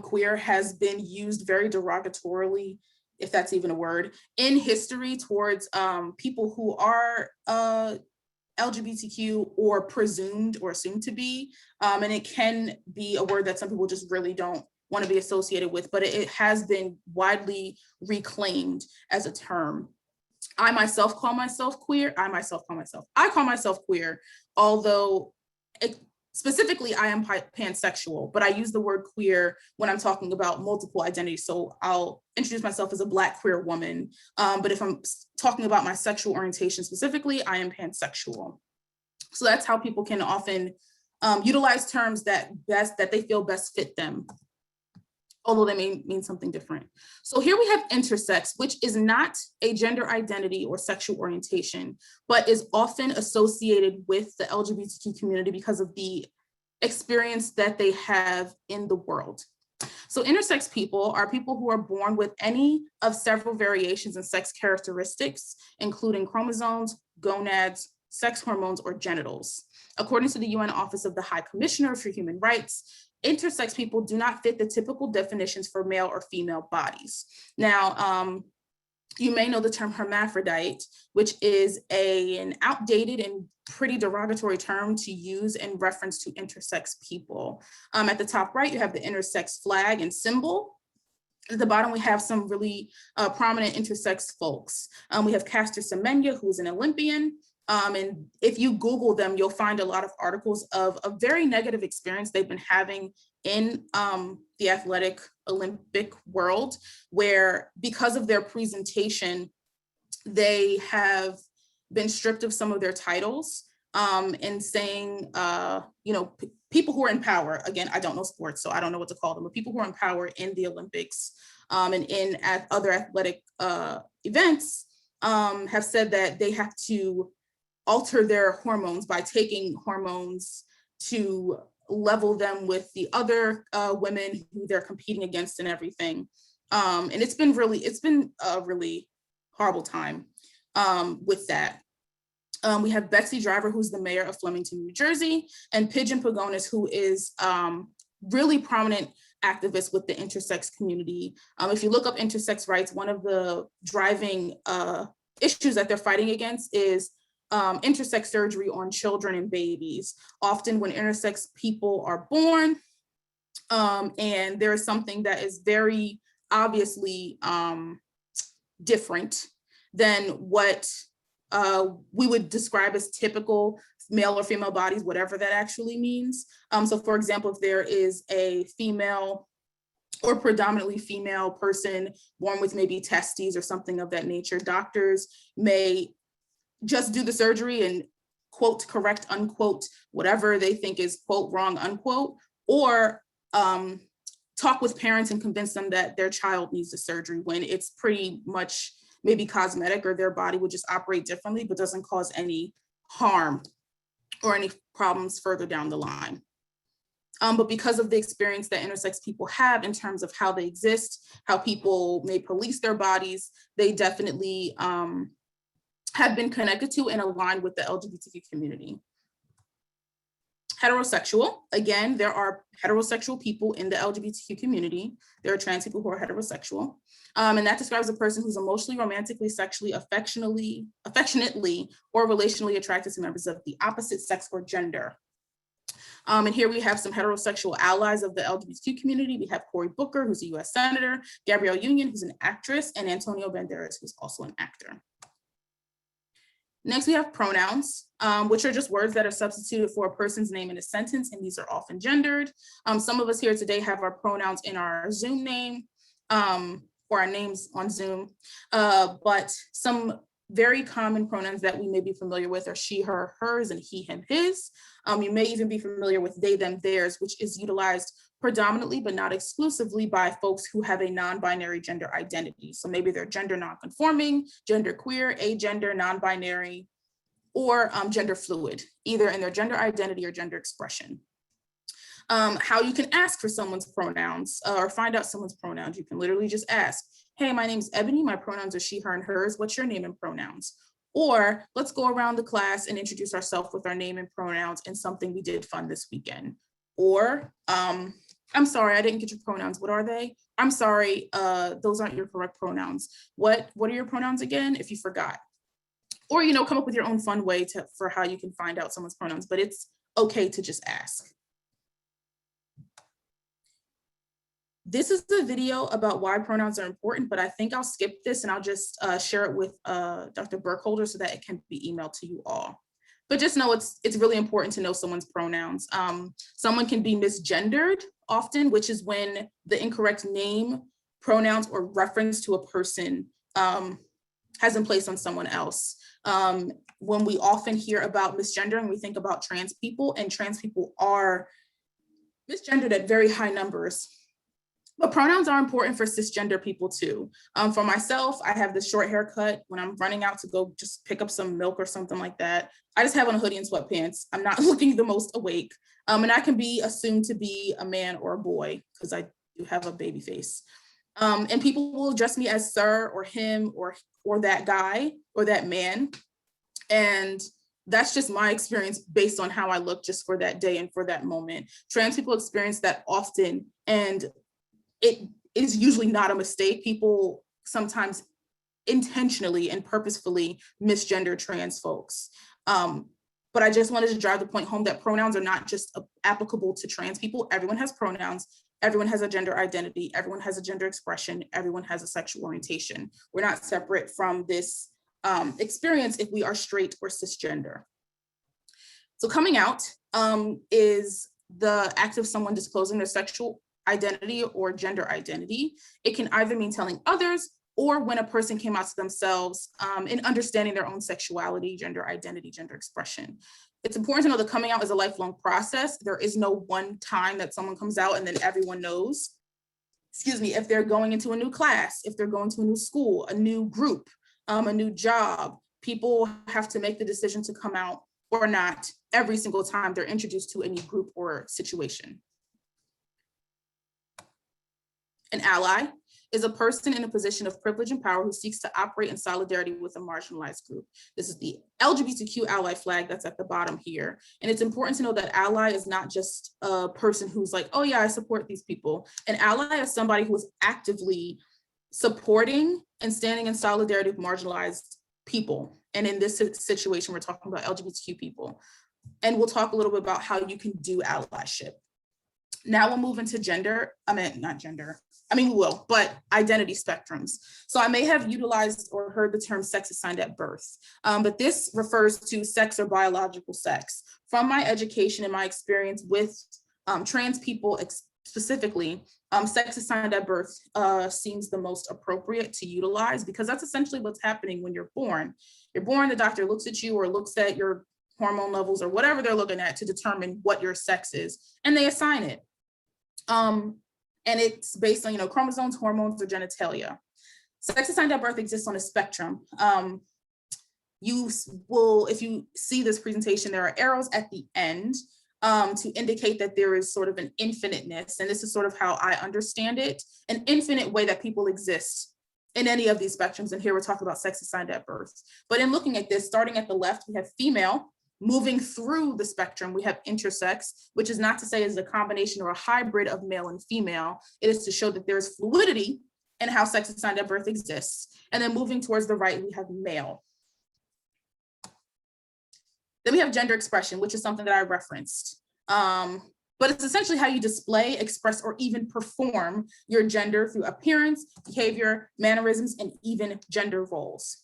Queer has been used very derogatorily, if that's even a word, in history towards people who are LGBTQ or presumed or assumed to be. And it can be a word that some people just really don't want to be associated with, but it has been widely reclaimed as a term. I myself call myself queer. I call myself queer, although specifically I am pansexual, but I use the word queer when I'm talking about multiple identities. So I'll introduce myself as a Black queer woman, but if I'm talking about my sexual orientation specifically, I am pansexual. So that's how people can often utilize terms that they feel best fit them, although they may mean something different. So here we have intersex, which is not a gender identity or sexual orientation, but is often associated with the LGBTQ community because of the experience that they have in the world. So intersex people are people who are born with any of several variations in sex characteristics, including chromosomes, gonads, sex hormones, or genitals. According to the UN Office of the High Commissioner for Human Rights, intersex people do not fit the typical definitions for male or female bodies. Now, you may know the term hermaphrodite, which is an outdated and pretty derogatory term to use in reference to intersex people. At the top right, you have the intersex flag and symbol. At the bottom, we have some really prominent intersex folks. We have Caster Semenya, who's an Olympian. And if you Google them, you'll find a lot of articles of a very negative experience they've been having in the athletic Olympic world, where because of their presentation, they have been stripped of some of their titles, and saying, people who are in power, again, I don't know sports, so I don't know what to call them, but people who are in power in the Olympics and in other athletic events have said that they have to alter their hormones by taking hormones to level them with the other women who they're competing against and everything. And it's been a really horrible time. with that. We have Betsy Driver, who's the mayor of Flemington, New Jersey, and Pigeon Pagonis, who is really prominent activist with the intersex community. If you look up intersex rights, one of the driving issues that they're fighting against is intersex surgery on children and babies. Often when intersex people are born, and there is something that is very obviously different than what we would describe as typical male or female bodies, whatever that actually means. So for example, if there is a female or predominantly female person born with maybe testes or something of that nature, doctors may just do the surgery and quote, correct, unquote, whatever they think is quote, wrong, unquote, or talk with parents and convince them that their child needs the surgery when it's pretty much maybe cosmetic or their body would just operate differently, but doesn't cause any harm or any problems further down the line. But because of the experience that intersex people have in terms of how they exist, how people may police their bodies, they definitely have been connected to and aligned with the LGBTQ community. Heterosexual, again, there are heterosexual people in the LGBTQ community. There are trans people who are heterosexual. And that describes a person who's emotionally, romantically, sexually, affectionately, or relationally attracted to members of the opposite sex or gender. And here we have some heterosexual allies of the LGBTQ community. We have Cory Booker, who's a US Senator, Gabrielle Union, who's an actress, and Antonio Banderas, who's also an actor. Next, we have pronouns, which are just words that are substituted for a person's name in a sentence, and these are often gendered. Some of us here today have our pronouns in our Zoom name, or our names on Zoom, but some very common pronouns that we may be familiar with are she, her, hers, and he, him, his. You may even be familiar with they, them, theirs, which is utilized predominantly, but not exclusively, by folks who have a non-binary gender identity. So maybe they're gender non-conforming, gender queer, agender, non-binary, or gender fluid, either in their gender identity or gender expression. How you can ask for someone's pronouns or find out someone's pronouns. You can literally just ask, hey, my name's Ebony, my pronouns are she, her, and hers. What's your name and pronouns? Or let's go around the class and introduce ourselves with our name and pronouns and something we did fun this weekend. Or, I'm sorry, I didn't get your pronouns. What are they? I'm sorry, those aren't your correct pronouns. What are your pronouns again, if you forgot? Or, you know, come up with your own fun way for how you can find out someone's pronouns, but it's okay to just ask. This is a video about why pronouns are important, but I think I'll skip this and I'll just share it with Dr. Burkholder so that it can be emailed to you all. But just know it's really important to know someone's pronouns. Someone can be misgendered often, which is when the incorrect name, pronouns, or reference to a person has been placed on someone else. When we often hear about misgendering, we think about trans people, and trans people are misgendered at very high numbers. But pronouns are important for cisgender people too. For myself, I have this short haircut. When I'm running out to go just pick up some milk or something like that, I just have on a hoodie and sweatpants. I'm not looking the most awake. And I can be assumed to be a man or a boy because I do have a baby face. And people will address me as sir or him or that guy or that man. And that's just my experience based on how I look just for that day and for that moment. Trans people experience that often, and it is usually not a mistake. People sometimes intentionally and purposefully misgender trans folks. But I just wanted to drive the point home that pronouns are not just applicable to trans people. Everyone has pronouns. Everyone has a gender identity. Everyone has a gender expression. Everyone has a sexual orientation. We're not separate from this experience if we are straight or cisgender. So coming out is the act of someone disclosing their sexual identity or gender identity. It can either mean telling others or when a person came out to themselves in understanding their own sexuality, gender identity, gender expression. It's important to know that coming out is a lifelong process. There is no one time that someone comes out and then everyone knows. Excuse me, if they're going into a new class, if they're going to a new school, a new group, a new job, people have to make the decision to come out or not every single time they're introduced to a new group or situation. An ally. is a person in a position of privilege and power who seeks to operate in solidarity with a marginalized group. This is the LGBTQ ally flag that's at the bottom here. And it's important to know that ally is not just a person who's like, oh yeah, I support these people. An ally is somebody who is actively supporting and standing in solidarity with marginalized people. And in this situation, we're talking about LGBTQ people. And we'll talk a little bit about how you can do allyship. Now we'll move into we will, but identity spectrums. So I may have utilized or heard the term sex assigned at birth, but this refers to sex or biological sex. From my education and my experience with trans people specifically, sex assigned at birth seems the most appropriate to utilize, because that's essentially what's happening when you're born. You're born, the doctor looks at you or looks at your hormone levels or whatever they're looking at to determine what your sex is, and they assign it. And it's based on, chromosomes, hormones, or genitalia. Sex assigned at birth exists on a spectrum. You will, if you see this presentation, there are arrows at the end to indicate that there is sort of an infiniteness. And this is sort of how I understand it, an infinite way that people exist in any of these spectrums. And here we're talking about sex assigned at birth. But in looking at this, starting at the left, we have female. Moving through the spectrum, we have intersex, which is not to say is a combination or a hybrid of male and female. It is to show that there's fluidity in how sex assigned at birth exists. And then moving towards the right, we have male. Then we have gender expression, which is something that I referenced. But it's essentially how you display, express, or even perform your gender through appearance, behavior, mannerisms, and even gender roles.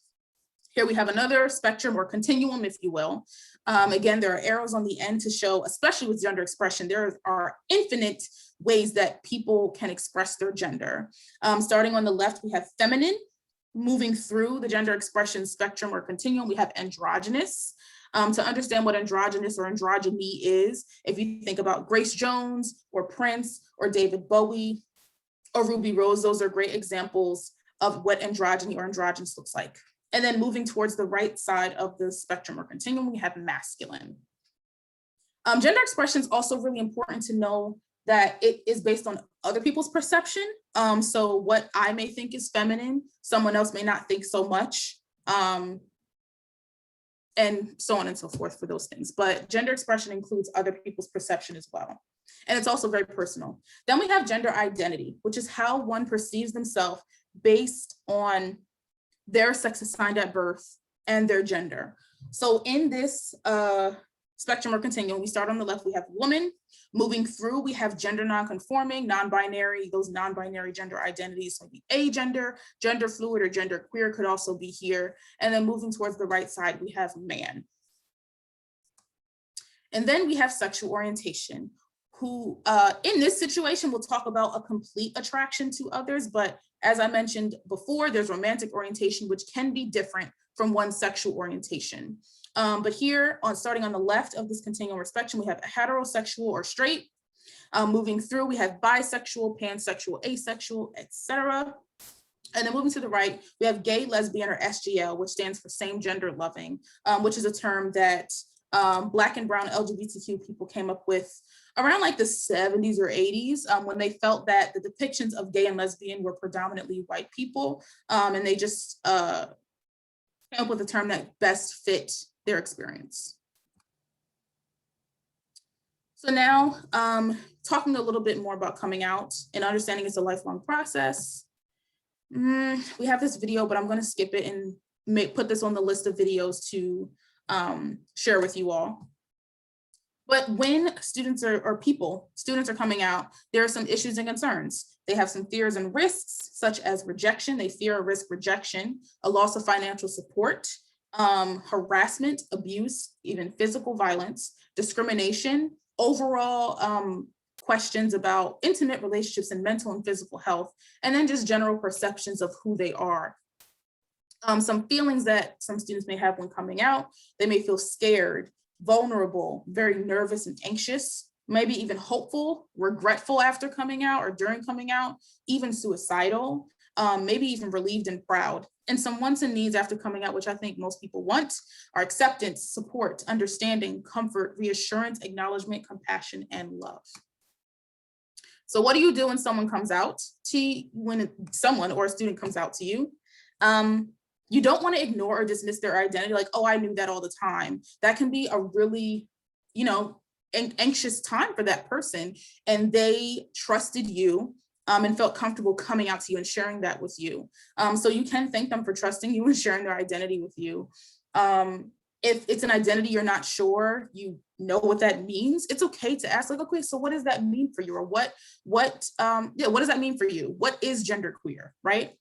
Here we have another spectrum or continuum, if you will. Again, there are arrows on the end to show, especially with gender expression, there are infinite ways that people can express their gender. Starting on the left, we have feminine. Moving through the gender expression spectrum or continuum, we have androgynous. To understand what androgynous or androgyny is, if you think about Grace Jones or Prince or David Bowie or Ruby Rose, those are great examples of what androgyny or androgynous looks like. And then moving towards the right side of the spectrum or continuum, we have masculine. Gender expression is also really important to know that it is based on other people's perception. So what I may think is feminine, someone else may not think so much, and so on and so forth for those things. But gender expression includes other people's perception as well. And it's also very personal. Then we have gender identity, which is how one perceives themselves based on their sex assigned at birth and their gender. So in this spectrum or continuum, we start on the left, we have woman. Moving through, we have gender nonconforming, non-binary, those non-binary gender identities, so the agender, gender fluid, or gender queer could also be here. And then moving towards the right side, we have man. And then we have sexual orientation, who in this situation, we'll talk about a complete attraction to others, but as I mentioned before, there's romantic orientation, which can be different from one's sexual orientation. But here, starting on the left of this continuum or spectrum, we have heterosexual or straight. Moving through, we have bisexual, pansexual, asexual, etc. And then moving to the right, we have gay, lesbian, or SGL, which stands for same gender loving, which is a term that Black and brown LGBTQ people came up with around like the 70s or 80s, when they felt that the depictions of gay and lesbian were predominantly white people, and they just came up with a term that best fit their experience. So now, talking a little bit more about coming out and understanding it's a lifelong process. We have this video, but I'm going to skip it and put this on the list of videos to share with you all. But when students are coming out, there are some issues and concerns. They have some fears and risks, such as rejection. They fear or risk rejection, a loss of financial support, harassment, abuse, even physical violence, discrimination, overall questions about intimate relationships and mental and physical health, and then just general perceptions of who they are. Some feelings that some students may have when coming out, they may feel scared, vulnerable, very nervous and anxious, maybe even hopeful, regretful after coming out or during coming out, even suicidal, maybe even relieved and proud. And some wants and needs after coming out, which I think most people want, are acceptance, support, understanding, comfort, reassurance, acknowledgement, compassion, and love. So what do you do when someone comes out to you, when someone or a student comes out to you? You don't want to ignore or dismiss their identity like, oh, I knew that all the time. That can be a really, anxious time for that person. And they trusted you and felt comfortable coming out to you and sharing that with you. So you can thank them for trusting you and sharing their identity with you. If it's an identity you're not sure, you know what that means, it's okay to ask, like, okay, so what does that mean for you? Or what does that mean for you? What is genderqueer, right?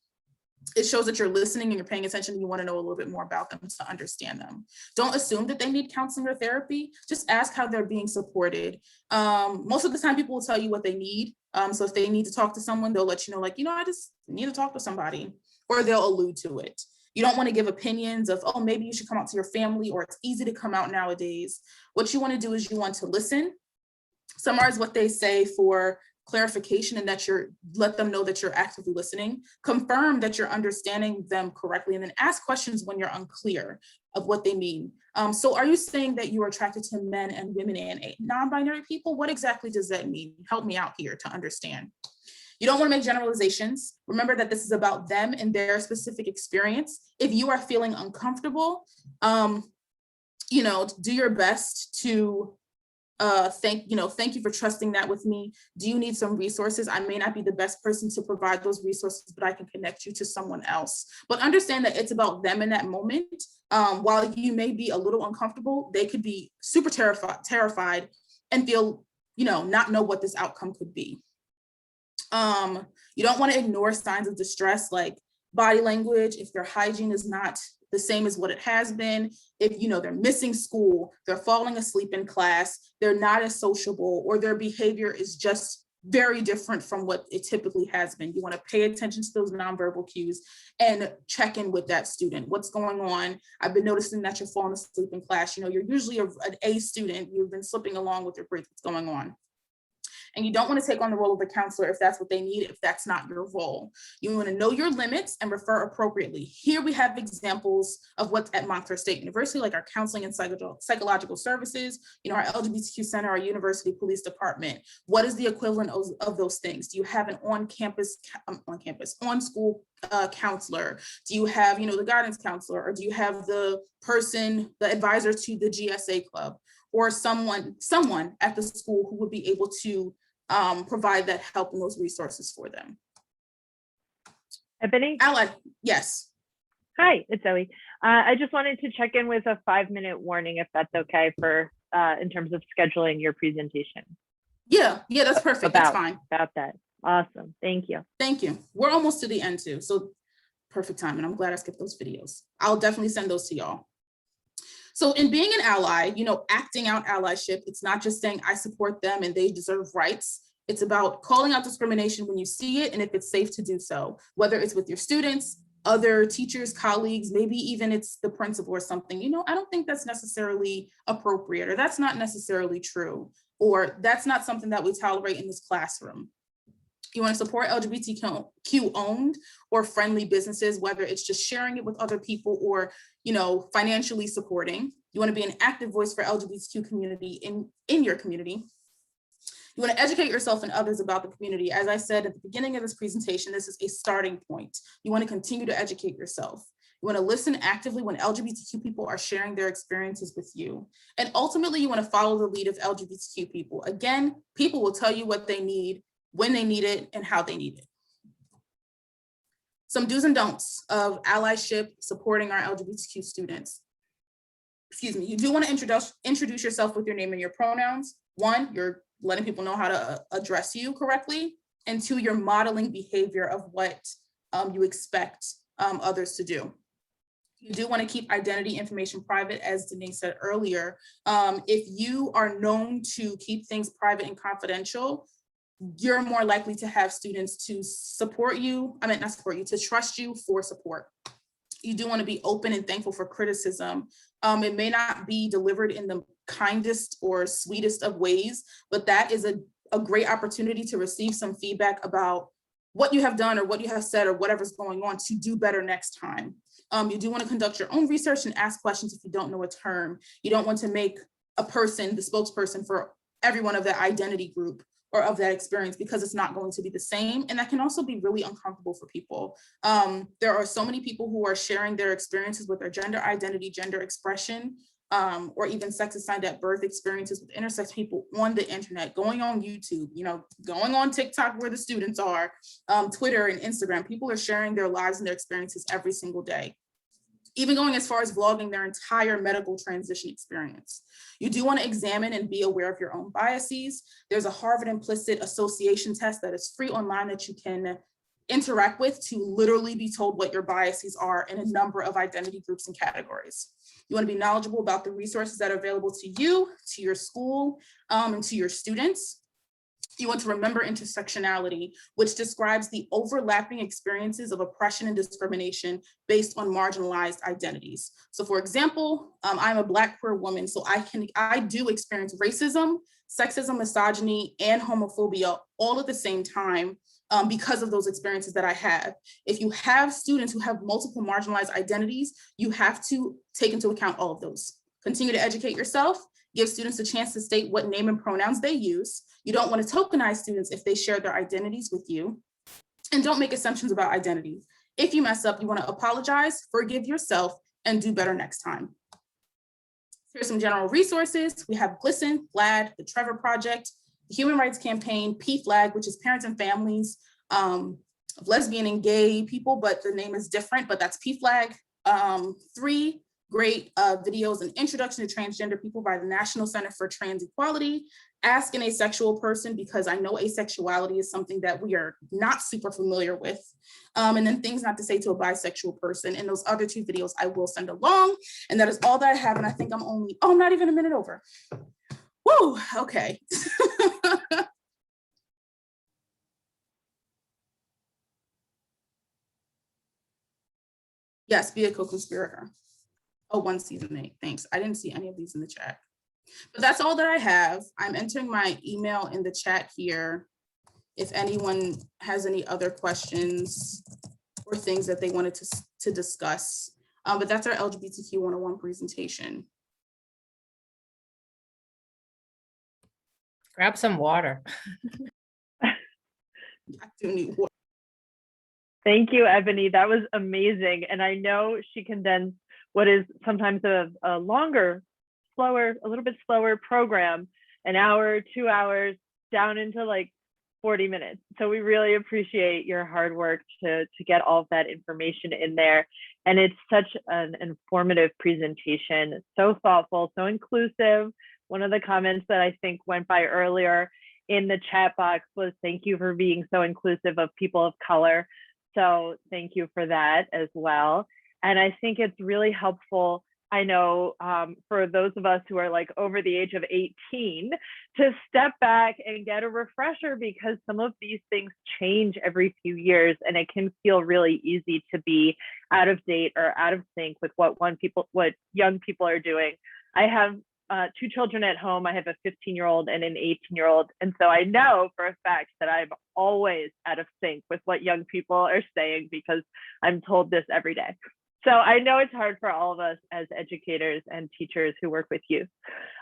It shows that you're listening and you're paying attention and you want to know a little bit more about them to understand them. Don't assume that they need counseling or therapy. Just ask how they're being supported. Most of the time people will tell you what they need. So if they need to talk to someone, they'll let you know, like, I just need to talk to somebody, or they'll allude to it. You don't want to give opinions of, oh, maybe you should come out to your family, or it's easy to come out nowadays. What you want to do is you want to listen, summarize what they say for clarification, and that let them know that you're actively listening, confirm that you're understanding them correctly, and then ask questions when you're unclear of what they mean. So are you saying that you are attracted to men and women and non-binary people? What exactly does that mean? Help me out here to understand. You don't want to make generalizations. Remember that this is about them and their specific experience. If you are feeling uncomfortable, do your best to thank you for trusting that with me. Do you need some resources? I may not be the best person to provide those resources, but I can connect you to someone else. But understand that it's about them in that moment. While you may be a little uncomfortable, they could be super terrified and feel, not know what this outcome could be. You don't want to ignore signs of distress, like body language. If their hygiene is not the same as what it has been, if they're missing school, they're falling asleep in class, they're not as sociable, or their behavior is just very different from what it typically has been. You want to pay attention to those nonverbal cues and check in with that student. What's going on? I've been noticing that you're falling asleep in class. You're usually an A student. You've been slipping along with your grades. What's going on? And you don't want to take on the role of the counselor if that's what they need, if that's not your role. You want to know your limits and refer appropriately. Here we have examples of what's at Montclair State University, like our counseling and psychological services, our LGBTQ center, our university police department. What is the equivalent of those things? Do you have an on-school counselor? Do you have, the guidance counselor, or do you have the advisor to the GSA club, or someone at the school who would be able to provide that help and those resources for them? Ebony? Ally, yes. Hi, it's Zoe. I just wanted to check in with a 5-minute warning, if that's okay, for in terms of scheduling your presentation. Yeah, that's perfect. That's fine. About that. Awesome. Thank you. Thank you. We're almost to the end too, so perfect time. And I'm glad I skipped those videos. I'll definitely send those to y'all. So in being an ally, acting out allyship, it's not just saying I support them and they deserve rights. It's about calling out discrimination when you see it and if it's safe to do so, whether it's with your students, other teachers, colleagues, maybe even it's the principal or something. I don't think that's necessarily appropriate, or that's not necessarily true, or that's not something that we tolerate in this classroom. You want to support LGBTQ owned or friendly businesses, whether it's just sharing it with other people or, financially supporting. You want to be an active voice for LGBTQ community in your community. You want to educate yourself and others about the community. As I said at the beginning of this presentation, this is a starting point. You want to continue to educate yourself. You want to listen actively when LGBTQ people are sharing their experiences with you. And ultimately, you want to follow the lead of LGBTQ people. Again, people will tell you what they need, when they need it, and how they need it. Some do's and don'ts of allyship supporting our LGBTQ students. You do want to introduce yourself with your name and your pronouns. 1, you're letting people know how to address you correctly. And 2, you're modeling behavior of what you expect others to do. You do want to keep identity information private, as Denise said earlier. If you are known to keep things private and confidential, you're more likely to have students to to trust you for support. You do want to be open and thankful for criticism. It may not be delivered in the kindest or sweetest of ways, but that is a great opportunity to receive some feedback about what you have done or what you have said or whatever's going on to do better next time. You do want to conduct your own research and ask questions if you don't know a term. You don't want to make a person the spokesperson for everyone of that identity group or of that experience, because it's not going to be the same. And that can also be really uncomfortable for people. There are so many people who are sharing their experiences with their gender identity, gender expression, or even sex assigned at birth experiences with intersex people on the internet, going on YouTube, going on TikTok where the students are, Twitter and Instagram. People are sharing their lives and their experiences every single day, even going as far as vlogging their entire medical transition experience. You do want to examine and be aware of your own biases. There's a Harvard implicit association test that is free online that you can interact with to literally be told what your biases are in a number of identity groups and categories. You want to be knowledgeable about the resources that are available to you, to your school, and to your students. You want to remember intersectionality, which describes the overlapping experiences of oppression and discrimination based on marginalized identities. So for example, I'm a Black queer woman, so I do experience racism, sexism, misogyny, and homophobia all at the same time because of those experiences that I have. If you have students who have multiple marginalized identities, you have to take into account all of those. Continue to educate yourself. Give students a chance to state what name and pronouns they use. You don't want to tokenize students if they share their identities with you. And don't make assumptions about identity. If you mess up, you want to apologize, forgive yourself, and do better next time. Here's some general resources. We have GLSEN, GLAAD, the Trevor Project, the Human Rights Campaign, PFLAG, which is Parents and Families of Lesbian and Gay People, but the name is different, but that's PFLAG. 3 great videos, An Introduction to Transgender People by the National Center for Trans Equality, Ask an Asexual Person, because I know asexuality is something that we are not super familiar with, and then Things Not to Say to a Bisexual Person. And those other 2 videos I will send along, and that is all that I have, and I think I'm not even a minute over. Woo, okay. Yes, be a co-conspirator. Oh, 1 season 8, thanks. I didn't see any of these in the chat. But that's all that I have. I'm entering my email in the chat here if anyone has any other questions or things that they wanted to discuss. But that's our LGBTQ 101 presentation. Grab some water. I do need water. Thank you, Ebony. That was amazing. And I know she condensed what is sometimes a longer, slower, a little bit slower program, an hour, 2 hours, down into like 40 minutes. So we really appreciate your hard work to get all of that information in there. And it's such an informative presentation, so thoughtful, so inclusive. One of the comments that I think went by earlier in the chat box was, thank you for being so inclusive of people of color. So thank you for that as well. And I think it's really helpful, I know, for those of us who are like over the age of 18, to step back and get a refresher, because some of these things change every few years, and it can feel really easy to be out of date or out of sync with what young people are doing. I have 2 children at home. I have a 15-year-old and an 18-year-old. And so I know for a fact that I'm always out of sync with what young people are saying, because I'm told this every day. So I know it's hard for all of us as educators and teachers who work with youth.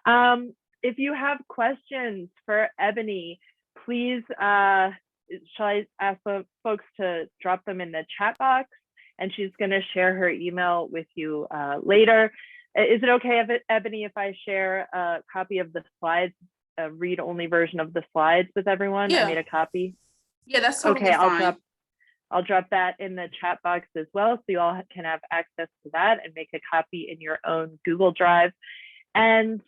If you have questions for Ebony, please, shall I ask the folks to drop them in the chat box, and she's going to share her email with you later. Is it okay, Ebony, if I share a copy of the slides, a read-only version of the slides with everyone? Yeah. I made a copy. Yeah, that's totally okay, fine. I'll drop that in the chat box as well, so you all can have access to that and make a copy in your own Google Drive. And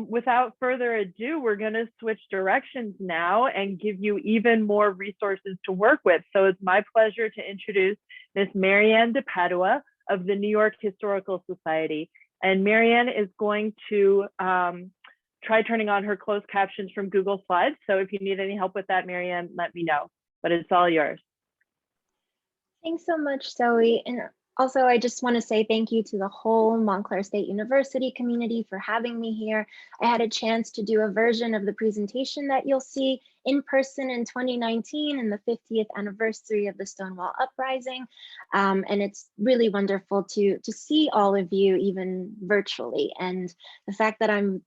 without further ado, we're going to switch directions now and give you even more resources to work with. So it's my pleasure to introduce Ms. Marianne de Padua of the New York Historical Society. And Marianne is going to try turning on her closed captions from Google Slides. So if you need any help with that, Marianne, let me know, but it's all yours. Thanks so much, Zoe. And also, I just want to say thank you to the whole Montclair State University community for having me here. I had a chance to do a version of the presentation that you'll see in person in 2019 and the 50th anniversary of the Stonewall Uprising. And it's really wonderful to see all of you, even virtually. And the fact that I'm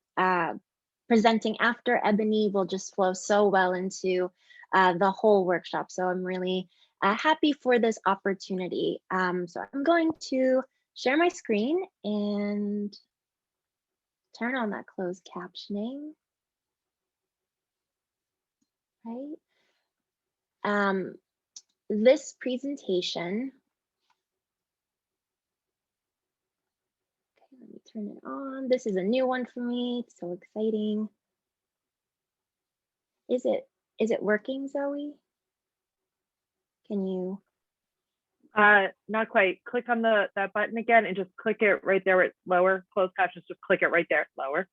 presenting after Ebony will just flow so well into the whole workshop. So I'm really happy for this opportunity. So I'm going to share my screen and turn on that closed captioning, right? This presentation, okay, let me turn it on. This is a new one for me, it's so exciting. Is it working, Zoe? Can you? Not quite. Click on that button again and just click it right there where it's lower. Closed captions, just click it right there, lower.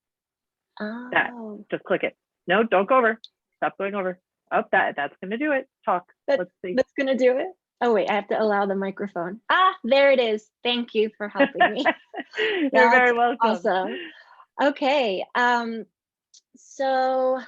That, Oh, just click it. No, don't go over. Stop going over. Oh, that's gonna do it. Talk. Let's see. that's gonna do it. Oh wait, I have to allow the microphone. Ah, there it is. Thank you for helping me. You're very That's welcome. awesome. Okay, so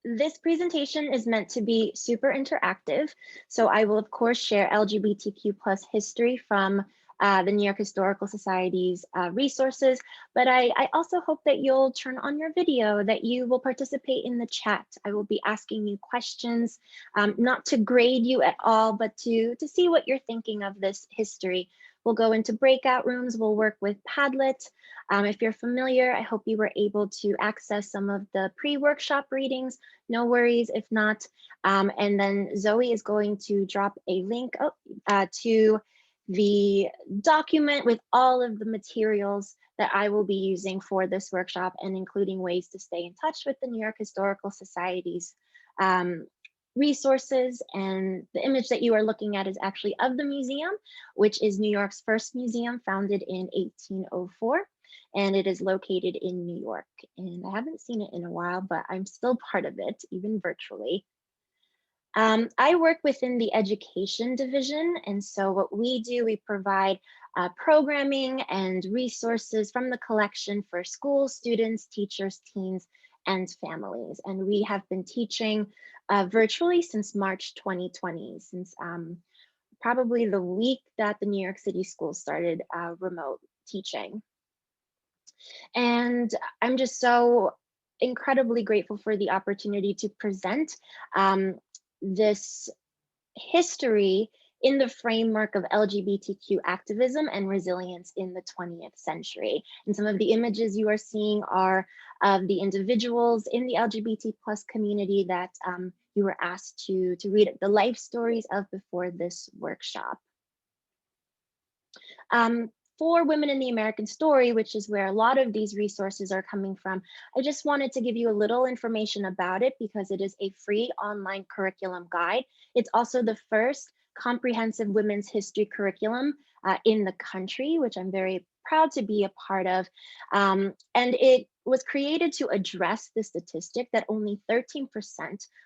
this presentation is meant to be super interactive. So I will of course share LGBTQ plus history from the New York Historical Society's resources, but I also hope that you'll turn on your video, that you will participate in the chat. I will be asking you questions, not to grade you at all, but to see what you're thinking of this history. We'll go into breakout rooms, we'll work with Padlet. If you're familiar, I hope you were able to access some of the pre-workshop readings. No worries if not. And then Zoe is going to drop a link to the document with all of the materials that I will be using for this workshop, and including ways to stay in touch with the New York Historical Society's resources. And the image that you are looking at is actually of the museum, which is New York's first museum, founded in 1804. And it is located in New York. And I haven't seen it in a while, but I'm still part of it, even virtually. I work within the education division. And so what we do, we provide programming and resources from the collection for schools, students, teachers, teens, and families. And we have been teaching virtually since March 2020, since probably the week that the New York City schools started remote teaching. And I'm just so incredibly grateful for the opportunity to present this history in the framework of LGBTQ activism and resilience in the 20th century. And some of the images you are seeing are of the individuals in the LGBT plus community that you were asked to read the life stories of before this workshop. For Women in the American Story, which is where a lot of these resources are coming from, I just wanted to give you a little information about it because it is a free online curriculum guide. It's also the first comprehensive women's history curriculum in the country, which I'm very proud to be a part of. And it was created to address the statistic that only 13%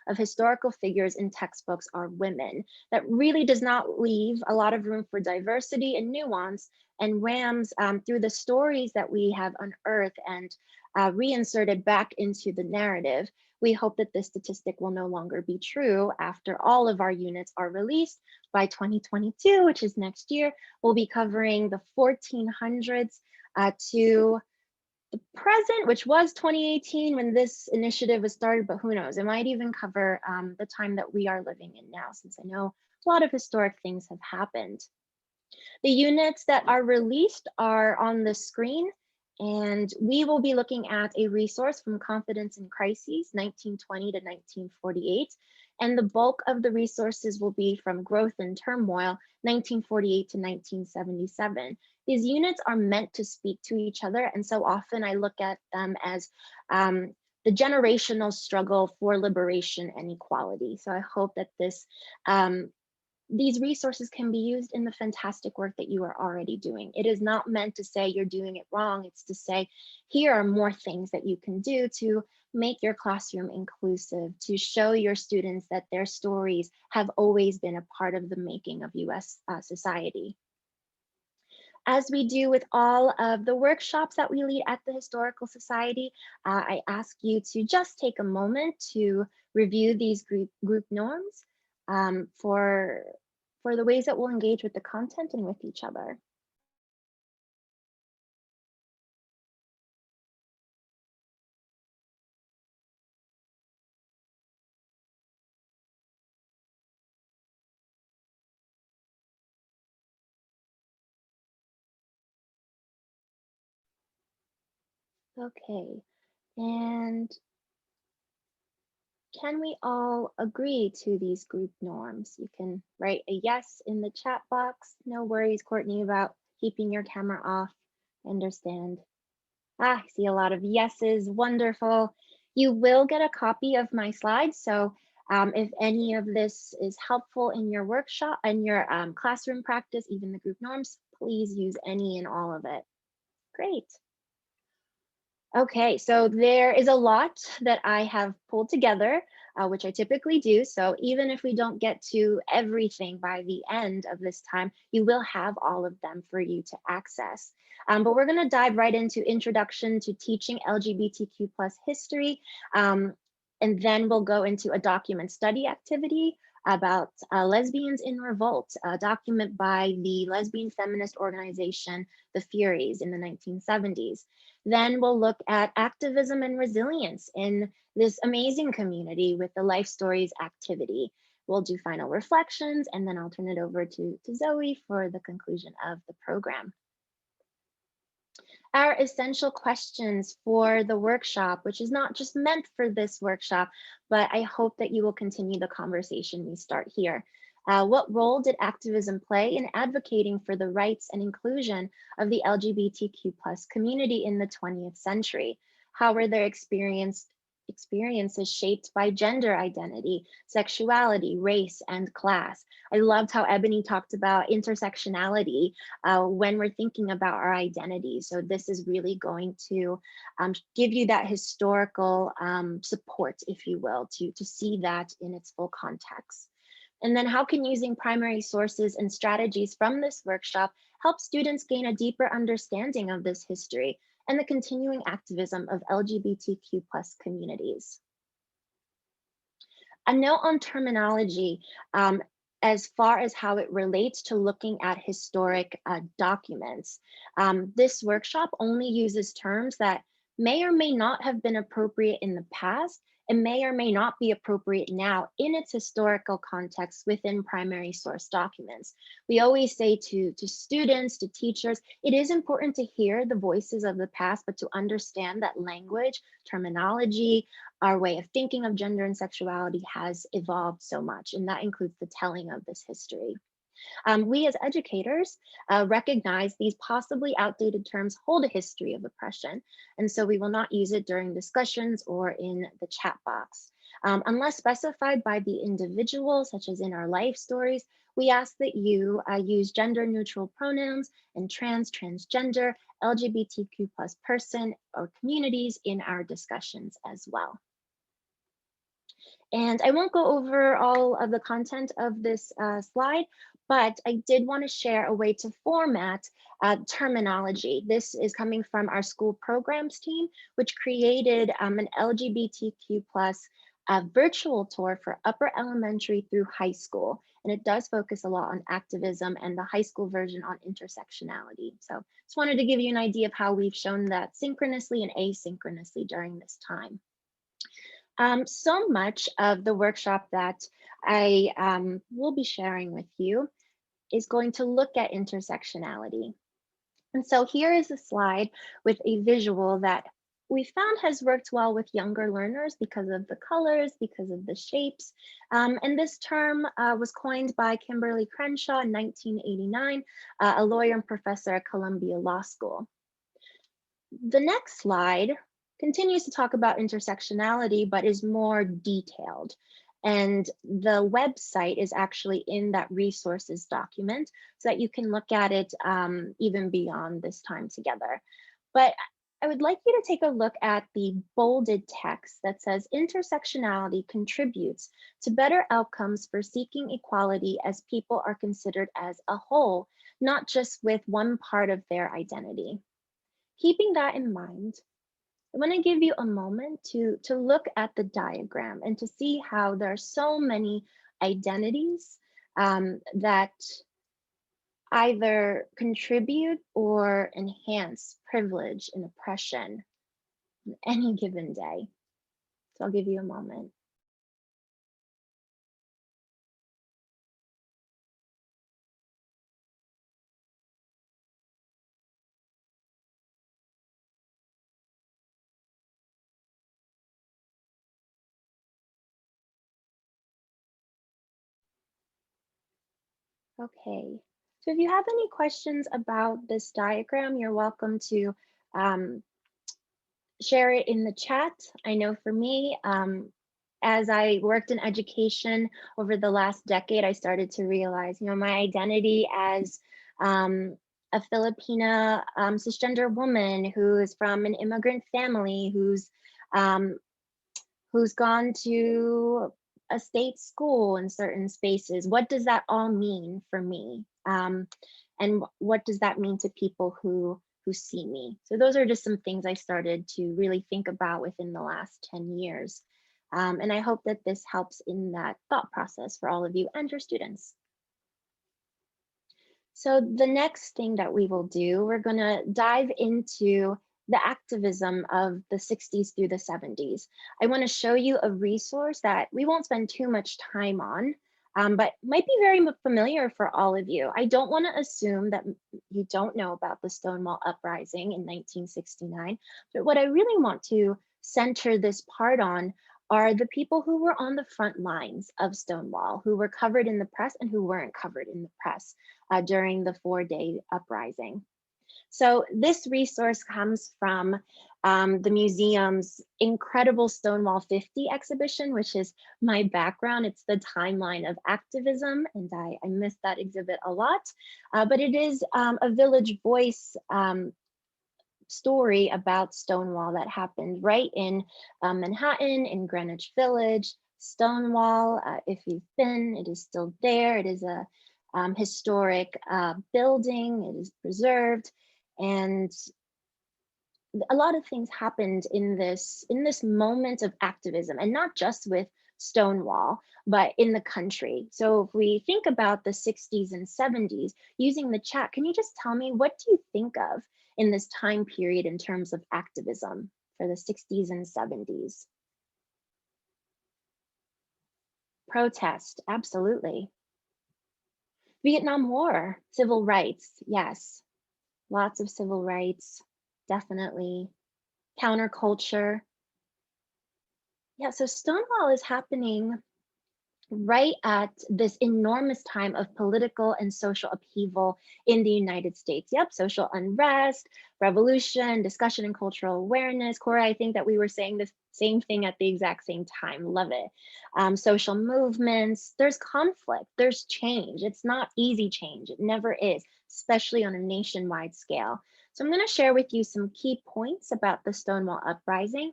of historical figures in textbooks are women. That really does not leave a lot of room for diversity and nuance, and rams through the stories that we have unearthed and reinserted back into the narrative. We hope that this statistic will no longer be true after all of our units are released by 2022, which is next year. We'll be covering the 1400s to the present, which was 2018 when this initiative was started, but who knows, it might even cover the time that we are living in now, since I know a lot of historic things have happened. The units that are released are on the screen, and we will be looking at a resource from Confidence in Crises, 1920 to 1948. And the bulk of the resources will be from Growth and Turmoil, 1948 to 1977. These units are meant to speak to each other, and so often I look at them as the generational struggle for liberation and equality. So I hope that these resources can be used in the fantastic work that you are already doing. It is not meant to say you're doing it wrong. It's to say, here are more things that you can do to make your classroom inclusive, to show your students that their stories have always been a part of the making of US society. As we do with all of the workshops that we lead at the Historical Society, I ask you to just take a moment to review these group norms for the ways that we'll engage with the content and with each other. Okay, and can we all agree to these group norms? You can write a yes in the chat box. No worries, Courtney, about keeping your camera off. I understand. Ah, I see a lot of yeses. Wonderful. You will get a copy of my slides. So if any of this is helpful in your workshop and your classroom practice, even the group norms, please use any and all of it. Great. Okay, so there is a lot that I have pulled together, which I typically do. So even if we don't get to everything by the end of this time, you will have all of them for you to access. But we're going to dive right into Introduction to Teaching LGBTQ plus History. And then we'll go into a document study activity about lesbians in revolt, a document by the lesbian feminist organization, the Furies, in the 1970s. Then we'll look at activism and resilience in this amazing community with the Life Stories activity. We'll do final reflections, and then I'll turn it over to Zoe for the conclusion of the program. Our essential questions for the workshop, which is not just meant for this workshop, but I hope that you will continue the conversation we start here. What role did activism play in advocating for the rights and inclusion of the LGBTQ plus community in the 20th century? How were their experiences shaped by gender identity, sexuality, race, and class? I loved how Ebony talked about intersectionality when we're thinking about our identities. So this is really going to give you that historical support, if you will, to see that in its full context. And then how can using primary sources and strategies from this workshop help students gain a deeper understanding of this history and the continuing activism of LGBTQ plus communities? A note on terminology as far as how it relates to looking at historic documents. This workshop only uses terms that may or may not have been appropriate in the past and may or may not be appropriate now in its historical context within primary source documents. We always say to students, to teachers, it is important to hear the voices of the past, but to understand that language, terminology, our way of thinking of gender and sexuality has evolved so much, and that includes the telling of this history. We as educators recognize these possibly outdated terms hold a history of oppression, and so we will not use it during discussions or in the chat box. Unless specified by the individual, such as in our life stories, we ask that you use gender neutral pronouns and transgender, LGBTQ plus person or communities in our discussions as well. And I won't go over all of the content of this slide, but I did want to share a way to format terminology. This is coming from our school programs team, which created an LGBTQ plus virtual tour for upper elementary through high school. And it does focus a lot on activism and the high school version on intersectionality. So just wanted to give you an idea of how we've shown that synchronously and asynchronously during this time. So much of the workshop that I will be sharing with you is going to look at intersectionality. And so here is a slide with a visual that we found has worked well with younger learners because of the colors, because of the shapes. And this term was coined by Kimberly Crenshaw in 1989, a lawyer and professor at Columbia Law School. The next slide continues to talk about intersectionality, but is more detailed. And the website is actually in that resources document so that you can look at it even beyond this time together. But I would like you to take a look at the bolded text that says intersectionality contributes to better outcomes for seeking equality as people are considered as a whole, not just with one part of their identity. Keeping that in mind, I want to give you a moment to look at the diagram and to see how there are so many identities that either contribute or enhance privilege and oppression on any given day. So I'll give you a moment. Okay, so if you have any questions about this diagram, you're welcome to um, share it in the chat. I know for me, as I worked in education over the last decade, I started to realize, my identity as a Filipina cisgender woman who is from an immigrant family, um, who's gone to a state school in certain spaces. What does that all mean for me? And what does that mean to people who see me? So those are just some things I started to really think about within the last 10 years. And I hope that this helps in that thought process for all of you and your students. So the next thing that we will do, we're going to dive into the activism of the 60s through the 70s. I want to show you a resource that we won't spend too much time on, but might be very familiar for all of you. I don't want to assume that you don't know about the Stonewall Uprising in 1969, but what I really want to center this part on are the people who were on the front lines of Stonewall, who were covered in the press and who weren't covered in the press during the 4-day uprising. So this resource comes from the museum's incredible Stonewall 50 exhibition, which is my background. It's the timeline of activism, and I miss that exhibit a lot. But it is a Village Voice story about Stonewall that happened right in Manhattan, in Greenwich Village. Stonewall, if you've been, it is still there. It is a historic building. It is preserved, and a lot of things happened in this moment of activism, and not just with Stonewall, but in the country. So if we think about the 60s and 70s, using the chat, can you just tell me, what do you think of in this time period in terms of activism for the 60s and 70s? Protest, absolutely. Vietnam War, civil rights, yes. Lots of civil rights, definitely. Counterculture. Yeah, so Stonewall is happening right at this enormous time of political and social upheaval in the United States. Yep, social unrest, revolution, discussion and cultural awareness. Cora, I think that we were saying the same thing at the exact same time. Love it. Social movements, there's conflict, there's change. It's not easy change, it never is, especially on a nationwide scale. So I'm going to share with you some key points about the Stonewall Uprising.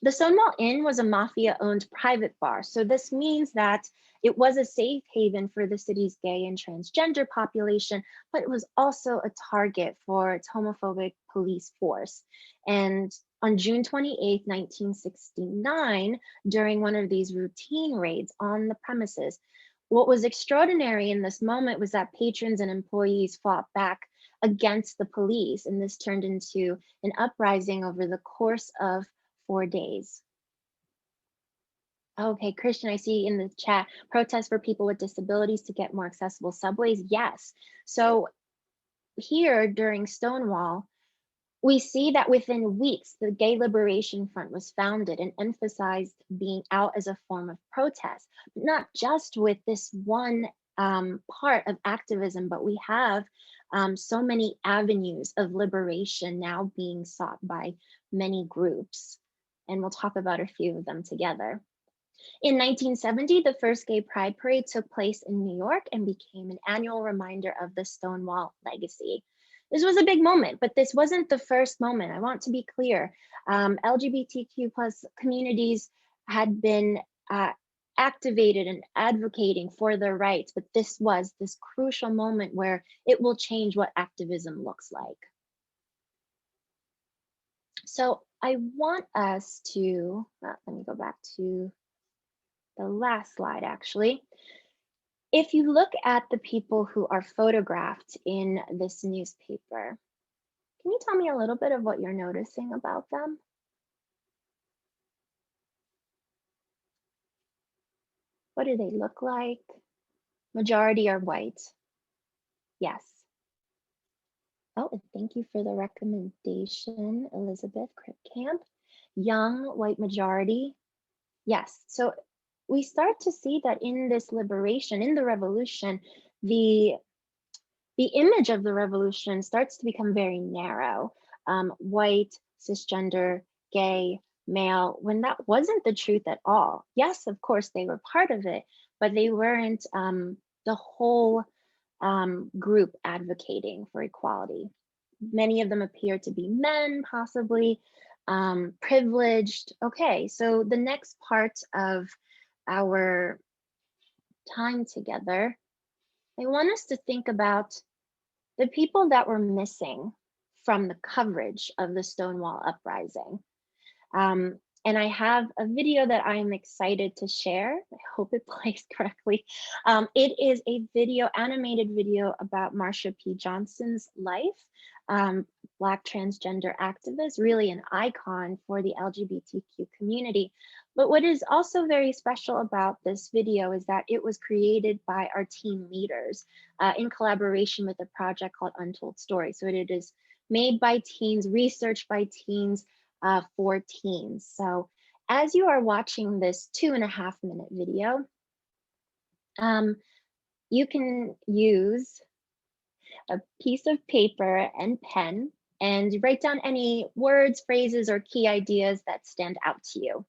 The Stonewall Inn was a mafia-owned private bar, so this means that it was a safe haven for the city's gay and transgender population, but it was also a target for its homophobic police force. And on June 28, 1969, during one of these routine raids on the premises, what was extraordinary in this moment was that patrons and employees fought back against the police, and this turned into an uprising over the course of 4 days. Okay, Christian, I see in the chat, protests for people with disabilities to get more accessible subways. Yes. So here during Stonewall, we see that within weeks, the Gay Liberation Front was founded and emphasized being out as a form of protest, not just with this one part of activism, but we have so many avenues of liberation now being sought by many groups. And we'll talk about a few of them together. In 1970, the first Gay Pride Parade took place in New York and became an annual reminder of the Stonewall legacy. This was a big moment, but this wasn't the first moment. I want to be clear. LGBTQ plus communities had been activated and advocating for their rights, but this was this crucial moment where it will change what activism looks like. So I want us to, let me go back to the last slide actually. If you look at the people who are photographed in this newspaper, can you tell me a little bit of what you're noticing about them? What do they look like? Majority are white. Yes. Oh, and thank you for the recommendation, Elizabeth Cripcamp. Young, white majority. Yes. So we start to see that in this liberation, in the revolution, the image of the revolution starts to become very narrow. White, cisgender, gay, male, when that wasn't the truth at all. Yes, of course, they were part of it, but they weren't the whole group advocating for equality. Many of them appear to be men, possibly privileged. Okay, so the next part of our time together, I want us to think about the people that were missing from the coverage of the Stonewall Uprising. And I have a video that I'm excited to share. I hope it plays correctly. It is a video, animated video about Marsha P. Johnson's life, Black transgender activist, really an icon for the LGBTQ community. But what is also very special about this video is that it was created by our teen leaders in collaboration with a project called Untold Stories. So it is made by teens, researched by teens, for teens. So as you are watching this 2.5-minute video, you can use a piece of paper and pen and write down any words, phrases, or key ideas that stand out to you.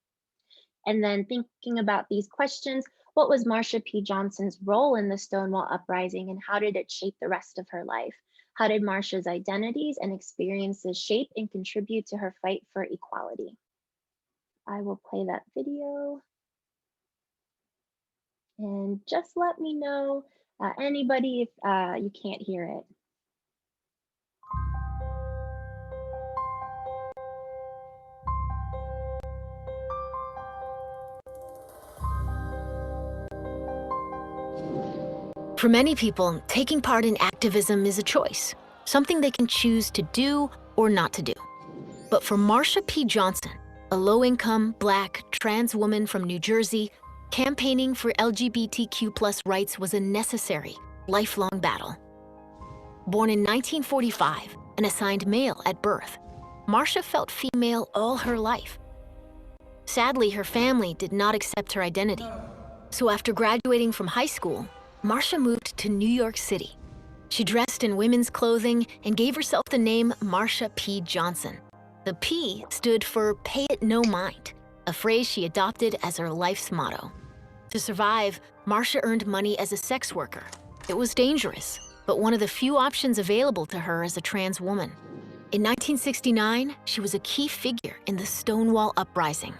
And then thinking about these questions, what was Marsha P. Johnson's role in the Stonewall Uprising, and how did it shape the rest of her life? How did Marsha's identities and experiences shape and contribute to her fight for equality? I will play that video. And just let me know, anybody, if you can't hear it. For many people, taking part in activism is a choice, something they can choose to do or not to do. But for Marsha P. Johnson, a low-income, Black, trans woman from New Jersey, campaigning for LGBTQ+ rights was a necessary, lifelong battle. Born in 1945 and assigned male at birth, Marsha felt female all her life. Sadly, her family did not accept her identity. So after graduating from high school, Marsha moved to New York City. She dressed in women's clothing and gave herself the name Marsha P. Johnson. The P stood for Pay It No Mind, a phrase she adopted as her life's motto. To survive, Marsha earned money as a sex worker. It was dangerous, but one of the few options available to her as a trans woman. In 1969, she was a key figure in the Stonewall Uprising,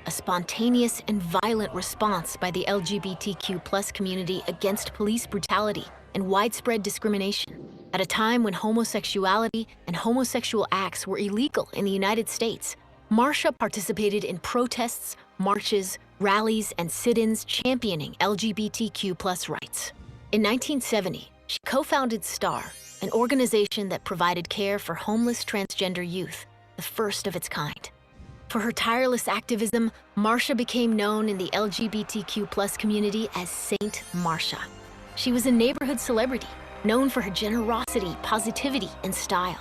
a spontaneous and violent response by the LGBTQ+ community against police brutality and widespread discrimination, at a time when homosexuality and homosexual acts were illegal in the United States. Marsha participated in protests, marches, rallies, and sit-ins championing LGBTQ+ rights. In 1970, she co-founded STAR, an organization that provided care for homeless transgender youth, the first of its kind. For her tireless activism, Marsha became known in the LGBTQ+ community as Saint Marsha. She was a neighborhood celebrity, known for her generosity, positivity, and style.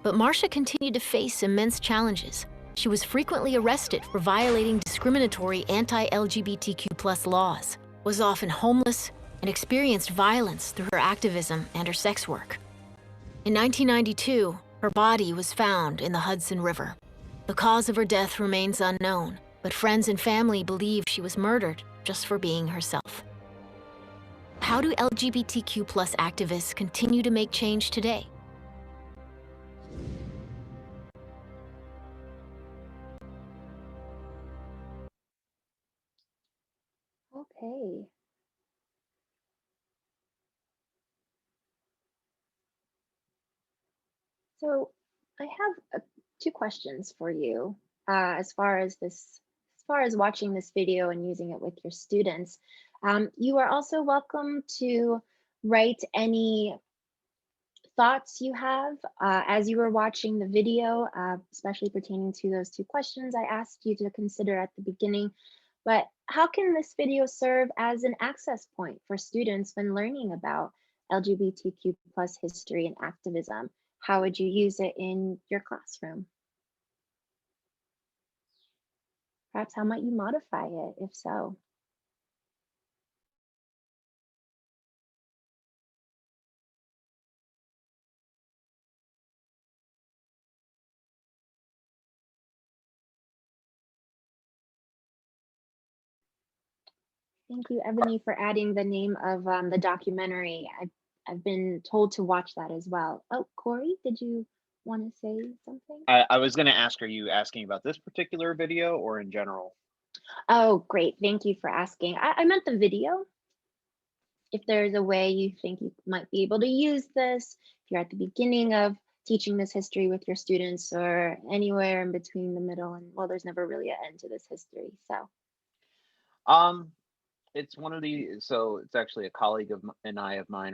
But Marsha continued to face immense challenges. She was frequently arrested for violating discriminatory anti-LGBTQ+ laws, was often homeless, and experienced violence through her activism and her sex work. In 1992, her body was found in the Hudson River. The cause of her death remains unknown, but friends and family believe she was murdered just for being herself. How do LGBTQ+ activists continue to make change today? Okay. So I have two questions for you as far as watching this video and using it with your students. You are also welcome to write any thoughts you have as you were watching the video, especially pertaining to those two questions I asked you to consider at the beginning. But how can this video serve as an access point for students when learning about LGBTQ+ history and activism? How would you use it in your classroom? Perhaps how might you modify it, if so? Thank you, Ebony, for adding the name of the documentary. I've been told to watch that as well. Oh, Corey, did you want to say something? I was going to ask, are you asking about this particular video or in general? Oh, great. Thank you for asking. I meant the video. If there's a way you think you might be able to use this, if you're at the beginning of teaching this history with your students or anywhere in between the middle and, well, there's never really an end to this history. So Um, it's one of the, so it's actually a colleague and I of mine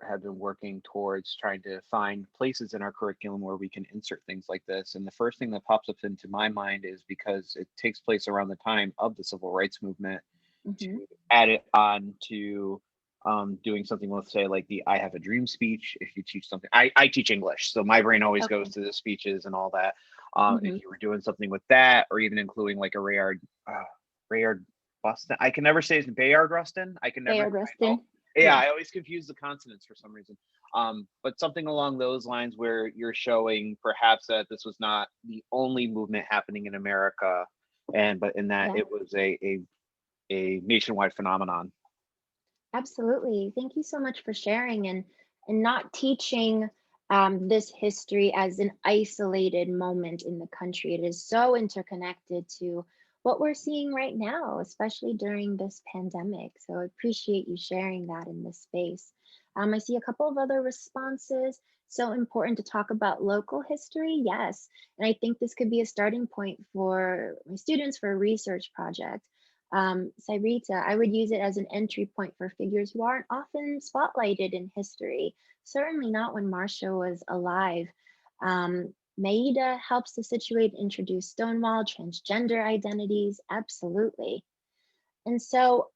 have been working towards trying to find places in our curriculum where we can insert things like this. And the first thing that pops up into my mind is because it takes place around the time of the civil rights movement, to add it on to doing something, let's say like the I have a dream speech. If you teach something, I teach English, so my brain always goes to the speeches and all that. If you were doing something with that, or even including like a Rayard Buston. I can never say his Bayard Rustin. I can never. Bayard Rustin. Yeah, I always confuse the consonants for some reason. But something along those lines where you're showing perhaps that this was not the only movement happening in America, but in that it was a nationwide phenomenon. Absolutely. Thank you so much for sharing and not teaching this history as an isolated moment in the country. It is so interconnected to what we're seeing right now, especially during this pandemic. So I appreciate you sharing that in this space. I see a couple of other responses. So important to talk about local history. Yes. And I think this could be a starting point for my students for a research project. Cyrita, I would use it as an entry point for figures who aren't often spotlighted in history, certainly not when Marcia was alive. Maida helps to situate, introduce Stonewall, transgender identities, absolutely. And so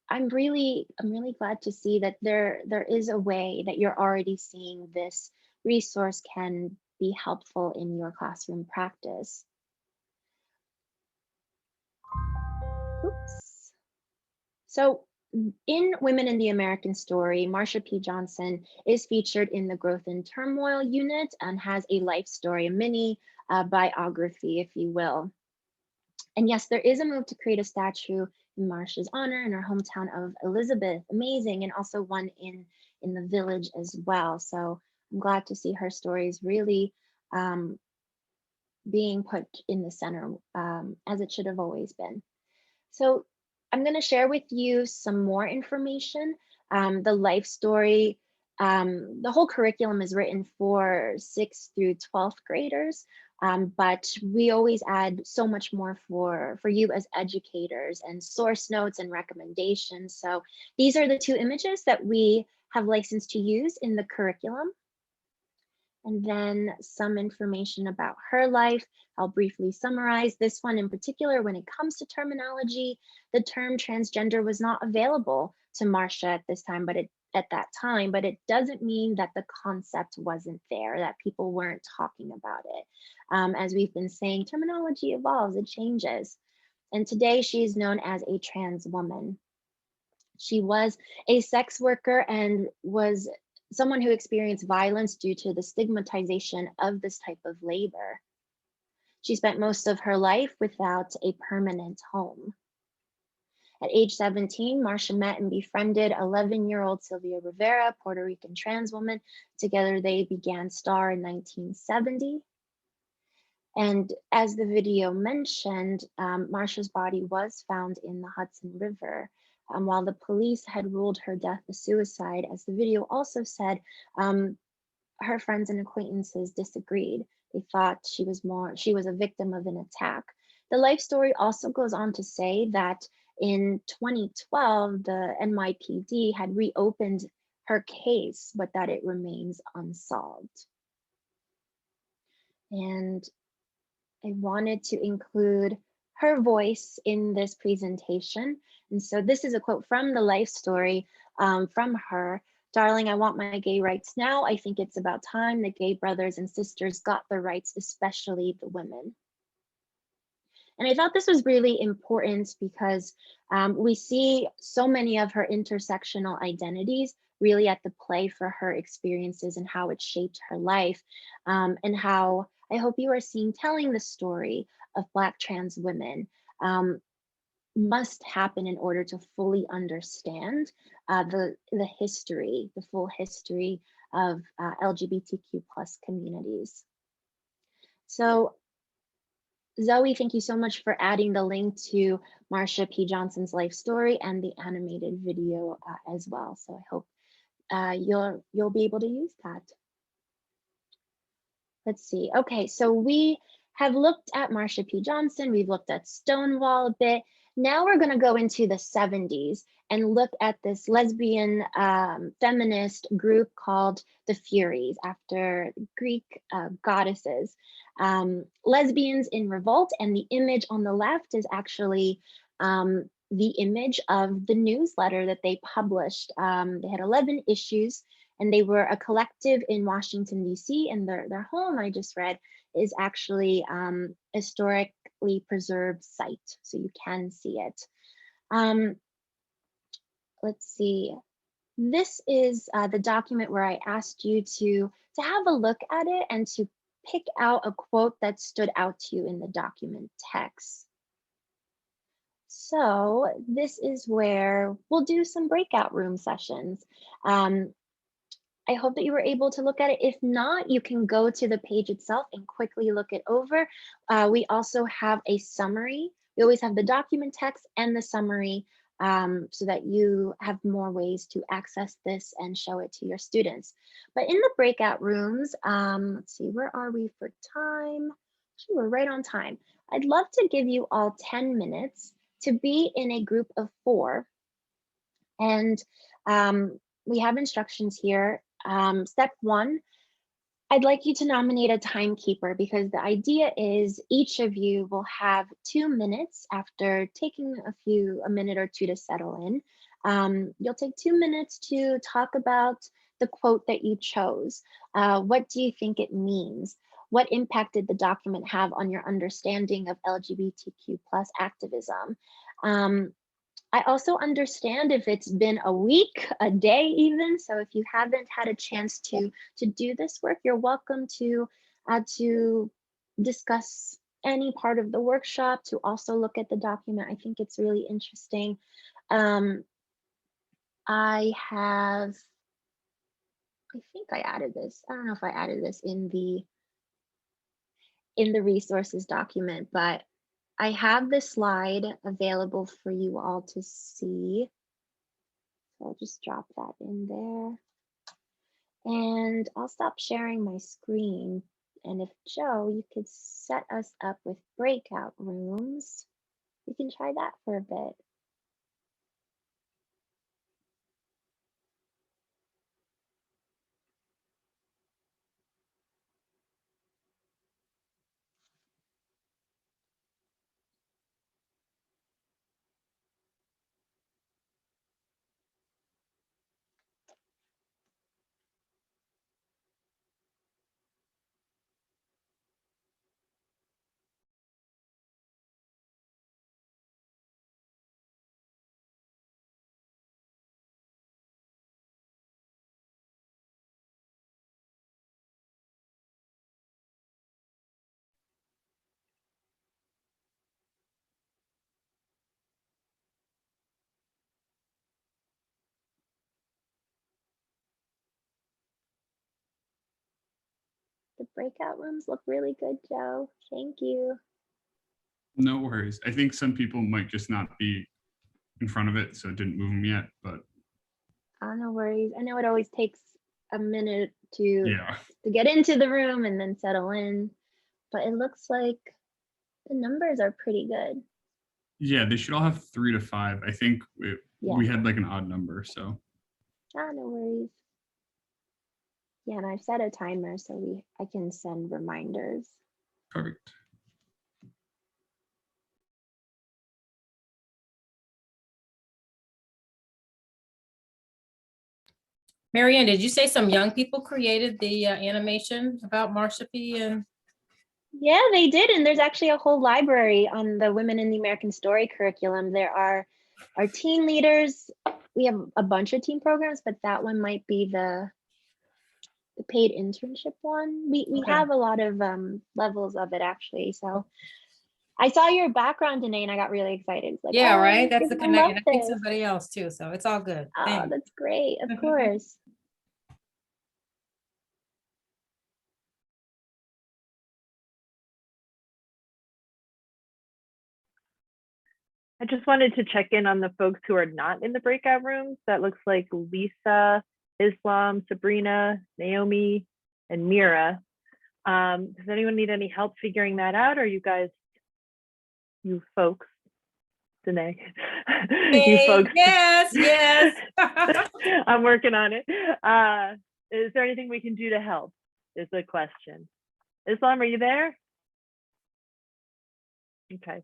I'm really glad to see that there is a way that you're already seeing this resource can be helpful in your classroom practice. Oops. So in Women in the American Story, Marsha P. Johnson is featured in the Growth and Turmoil unit and has a life story, a mini biography, if you will. And yes, there is a move to create a statue in Marsha's honor in her hometown of Elizabeth, amazing, and also one in the village as well. So I'm glad to see her stories really being put in the center as it should have always been. So I'm going to share with you some more information. The life story, the whole curriculum is written for 6th through 12th graders, but we always add so much more for you as educators and source notes and recommendations. So these are the 2 images that we have licensed to use in the curriculum. And then some information about her life. I'll briefly summarize this one in particular. When it comes to terminology, the term transgender was not available to Marsha at that time, but it doesn't mean that the concept wasn't there, that people weren't talking about it. As we've been saying, terminology evolves, it changes. And today she's known as a trans woman. She was a sex worker and was someone who experienced violence due to the stigmatization of this type of labor. She spent most of her life without a permanent home. At age 17, Marsha met and befriended 11-year-old Sylvia Rivera, Puerto Rican trans woman. Together they began STAR in 1970. And as the video mentioned, Marsha's body was found in the Hudson River. While the police had ruled her death a suicide, as the video also said, her friends and acquaintances disagreed. They thought she was a victim of an attack. The life story also goes on to say that in 2012, the NYPD had reopened her case, but that it remains unsolved. And I wanted to include her voice in this presentation. And so this is a quote from the life story from her. Darling, I want my gay rights now. I think it's about time the gay brothers and sisters got the rights, especially the women. And I thought this was really important because we see so many of her intersectional identities really at the play for her experiences and how it shaped her life, and how I hope you are seeing telling the story of Black trans women. must happen in order to fully understand the history, the full history of LGBTQ plus communities. So Zoe, thank you so much for adding the link to Marsha P. Johnson's life story and the animated video as well. So I hope you'll be able to use that. Let's see. Okay, so we have looked at Marsha P. Johnson. We've looked at Stonewall a bit. Now we're going to go into the 70s and look at this lesbian feminist group called the Furies, after Greek goddesses. Lesbians in Revolt, and the image on the left is actually the image of the newsletter that they published. They had 11 issues, and they were a collective in Washington, D.C., and their home, I just read, is actually historically preserved site, so you can see it. Let's see. This is the document where I asked you to have a look at it and to pick out a quote that stood out to you in the document text. So this is where we'll do some breakout room sessions. I hope that you were able to look at it. If not, you can go to the page itself and quickly look it over. We also have a summary. We always have the document text and the summary so that you have more ways to access this and show it to your students. But in the breakout rooms, let's see, where are we for time? Actually, we're right on time. I'd love to give you all 10 minutes to be in a group of 4. And we have instructions here. Step 1, I'd like you to nominate a timekeeper, because the idea is each of you will have 2 minutes after taking a minute or 2 to settle in. You'll take 2 minutes to talk about the quote that you chose. What do you think it means? What impact did the document have on your understanding of LGBTQ plus activism? I also understand if it's been a week, a day even. So if you haven't had a chance to do this work, you're welcome to discuss any part of the workshop, to also look at the document. I think it's really interesting. I think I added this. I don't know if I added this in the resources document, but I have this slide available for you all to see. So I'll just drop that in there. And I'll stop sharing my screen. And if Joe, you could set us up with breakout rooms, we can try that for a bit. The breakout rooms look really good, Joe. Thank you. No worries. I think some people might just not be in front of it, so it didn't move them yet, but No worries. I know it always takes a minute to get into the room and then settle in, but it looks like the numbers are pretty good. Yeah, they should all have 3 to 5. I think we had like an odd number, so. No worries. Yeah, and I've set a timer so I can send reminders. Perfect. Marianne, did you say some young people created the animation about Marsha P? And yeah, they did, and there's actually a whole library on the Women in the American Story curriculum. There are our teen leaders. We have a bunch of teen programs, but that one might be the paid internship one. We have a lot of levels of it actually. So I saw your background, Danae, and I got really excited. It's like, Yeah, oh, right? That's you're the gonna love connection. I think this. somebody else too, so it's all good. Oh, Thanks. that's great. Of course. I just wanted to check in on the folks who are not in the breakout rooms. That looks like Lisa, Islam, Sabrina, Naomi, and Mira. Does anyone need any help figuring that out? Or you guys, you folks, Danae, you Hey, folks. yes, yes. I'm working on it. Is there anything we can do to help? Is the question. Islam, are you there? Okay.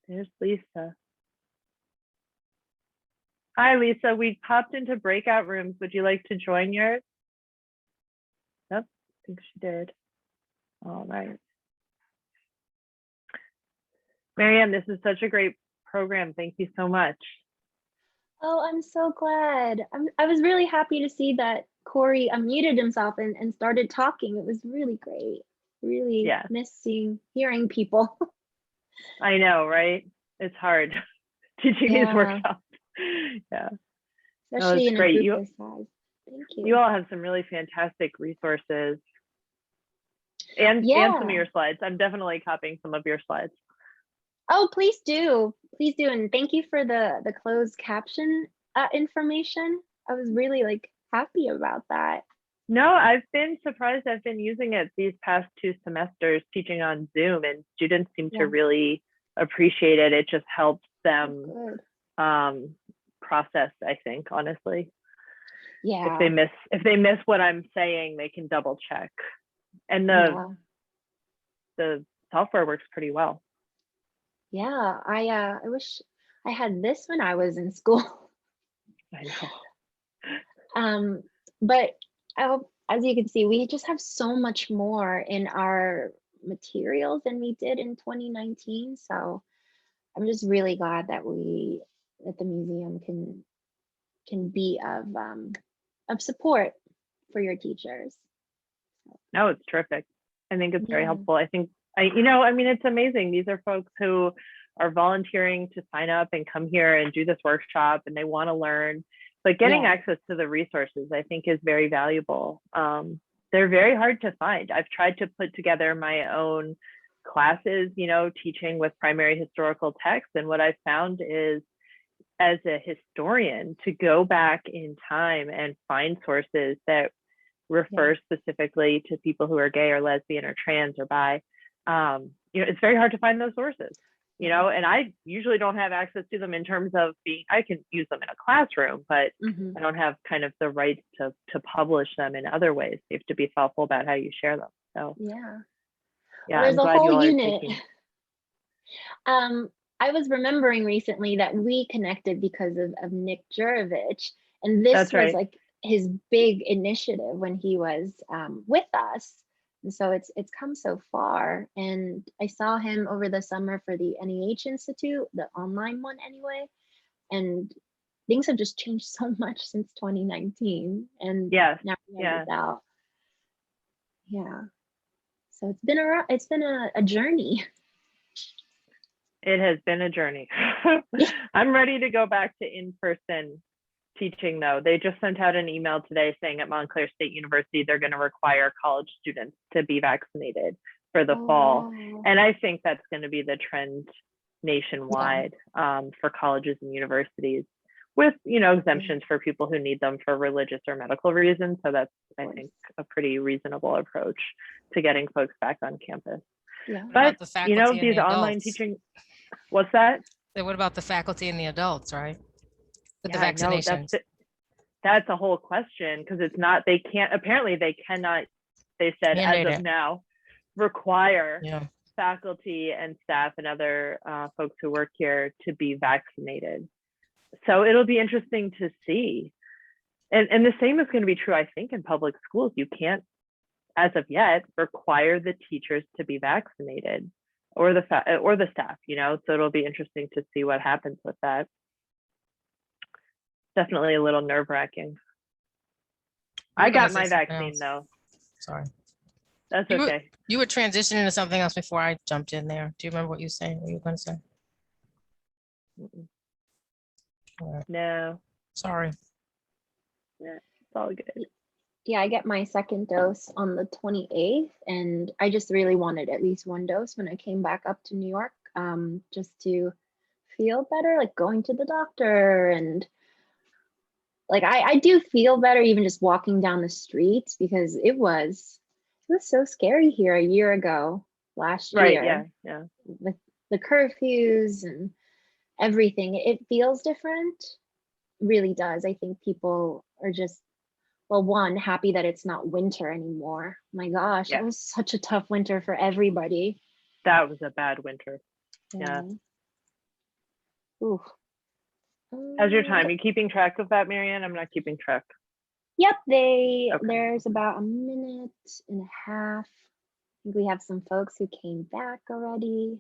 There's Lisa. Hi, Lisa. We popped into breakout rooms. Would you like to join yours? Nope, I think she did. All right. Marianne, this is such a great program. Thank you so much. Oh, I'm so glad. I was really happy to see that Corey unmuted himself and started talking. It was really great. Really missing hearing people. I know, right? It's hard teaching these workshops. Yeah. Especially in a great. group this size. Thank you. You all have some really fantastic resources and some of your slides. I'm definitely copying some of your slides. Oh, please do. Please do. And thank you for the closed caption information. I was really happy about that. No, I've been surprised. I've been using it these past 2 semesters teaching on Zoom, and students seem to really appreciate it. It just helps them process, I think, honestly. Yeah. If they miss what I'm saying, they can double check. And the software works pretty well. Yeah, I wish I had this when I was in school. I know. But as you can see, we just have so much more in our materials than we did in 2019. So I'm just really glad that the museum can be of support for your teachers. No, it's terrific. I think it's very helpful. I think it's amazing. These are folks who are volunteering to sign up and come here and do this workshop, and they want to learn. But getting access to the resources, I think, is very valuable. They're very hard to find. I've tried to put together my own classes, teaching with primary historical text. And what I found is, as a historian, to go back in time and find sources that refer specifically to people who are gay or lesbian or trans or bi, it's very hard to find those sources. And I usually don't have access to them in terms of I can use them in a classroom, but I don't have kind of the rights to publish them in other ways. You have to be thoughtful about how you share them. So well, I'm there's a glad you whole all are unit. taking. I was remembering recently that we connected because of Nick Jurovich, and this was like his big initiative when he was with us. And so it's come so far. And I saw him over the summer for the NEH Institute, the online one anyway. And things have just changed so much since 2019. And now we have this out. Yeah. So it's been a journey. It has been a journey. I'm ready to go back to in-person teaching, though. They just sent out an email today saying at Montclair State University they're going to require college students to be vaccinated for the fall. Wow. And I think that's going to be the trend nationwide for colleges and universities, with exemptions for people who need them for religious or medical reasons. So that's, I think, a pretty reasonable approach to getting folks back on campus. Yeah. But these online teaching, what's that? What about the faculty and the adults, right? With the vaccinations. That's a whole question, because it's not, they cannot, they said as of now, require faculty and staff and other folks who work here to be vaccinated. So it'll be interesting to see. And the same is going to be true, I think, in public schools. You can't, as of yet, require the teachers to be vaccinated, or the staff, so it'll be interesting to see what happens with that. Definitely a little nerve-wracking. You were I gonna got say my something vaccine else. though. Sorry. That's You were- okay. You were transitioning to something else before I jumped in there. Do you remember what you were saying? What you were gonna say? Mm-mm. All right. No, Sorry. it's all good. Yeah, I get my second dose on the 28th, and I just really wanted at least one dose when I came back up to New York, just to feel better, like going to the doctor. And like I do feel better even just walking down the streets, because it was so scary here a year ago, last Right, year, yeah. with the curfews and everything. It feels different, really does. I think people are just, well, one, happy that it's not winter anymore. My gosh, Yeah. that was such a tough winter for everybody. That was a bad winter. Yeah. Ooh. How's your time? You keeping track of that, Marianne? I'm not keeping track. Yep, Okay. there's about a minute and a half. I think we have some folks who came back already.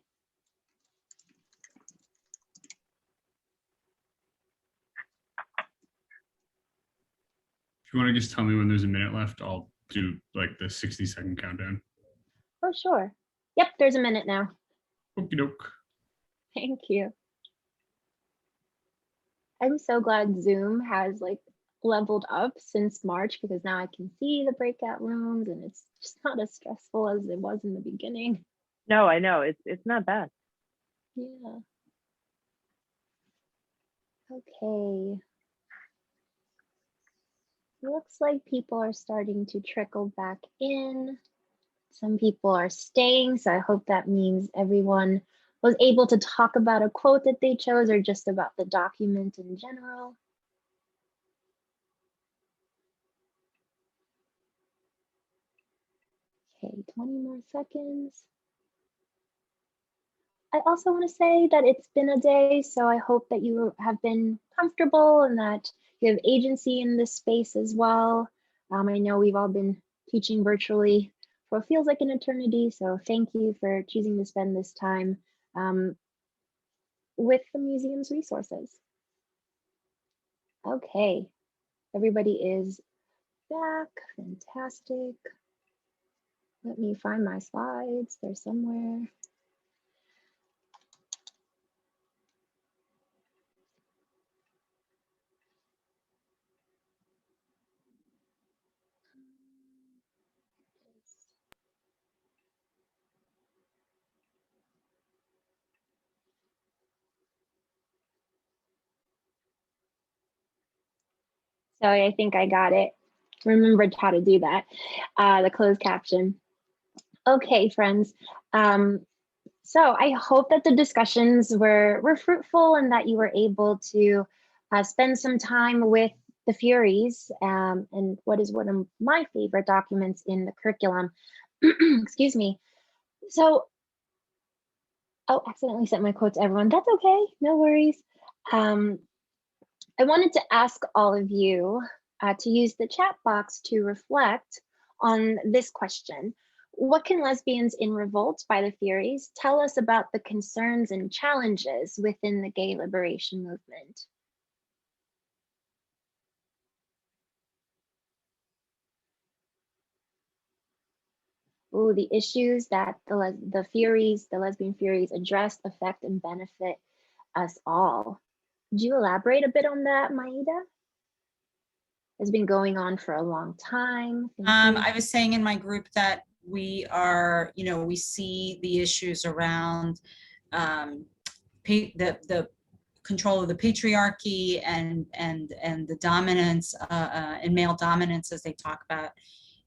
If you want to just tell me when there's a minute left, I'll do like the 60-second countdown. Oh, sure. Yep, there's a minute now. Okie doke. Thank you. I'm so glad Zoom has like leveled up since March, because now I can see the breakout rooms and it's just not as stressful as it was in the beginning. No, I know. It's not bad. Yeah. Okay. Looks like people are starting to trickle back in. Some people are staying, so I hope that means everyone was able to talk about a quote that they chose or just about the document in general. Okay, 20 more seconds. I also want to say that it's been a day, so I hope that you have been comfortable and that you have agency in this space as well. I know we've all been teaching virtually for what feels like an eternity, so thank you for choosing to spend this time with the museum's resources. Okay, everybody is back. Fantastic. Let me find my slides. They're somewhere. Sorry, I think I got it. Remembered how to do that. The closed caption. Okay, friends. So I hope that the discussions were fruitful and that you were able to spend some time with the Furies and what is one of my favorite documents in the curriculum. Excuse me. So, oh, accidentally sent my quote to everyone. That's okay, no worries. I wanted to ask all of you to use the chat box to reflect on this question. What can lesbians in revolt by the Furies tell us about the concerns and challenges within the gay liberation movement? Oh, the issues that the Furies, the lesbian Furies address, affect, and benefit us all. Could you elaborate a bit on that, Maida? It's been going on for a long time. I was saying in my group that we are, we see the issues around the control of the patriarchy and the dominance and male dominance, as they talk about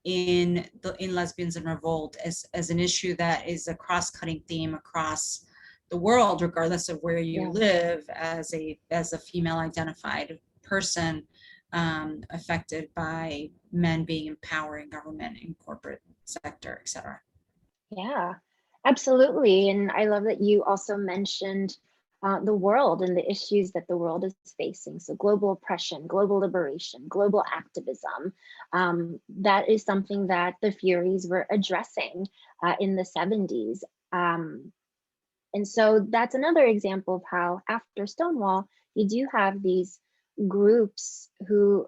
in Lesbians in Revolt, as an issue that is a cross-cutting theme across the world, regardless of where you live as a female identified person affected by men being in power in government, in corporate sector, et cetera. Yeah, absolutely. And I love that you also mentioned the world and the issues that the world is facing. So global oppression, global liberation, global activism. That is something that the Furies were addressing in the 70s. And so that's another example of how after Stonewall, you do have these groups who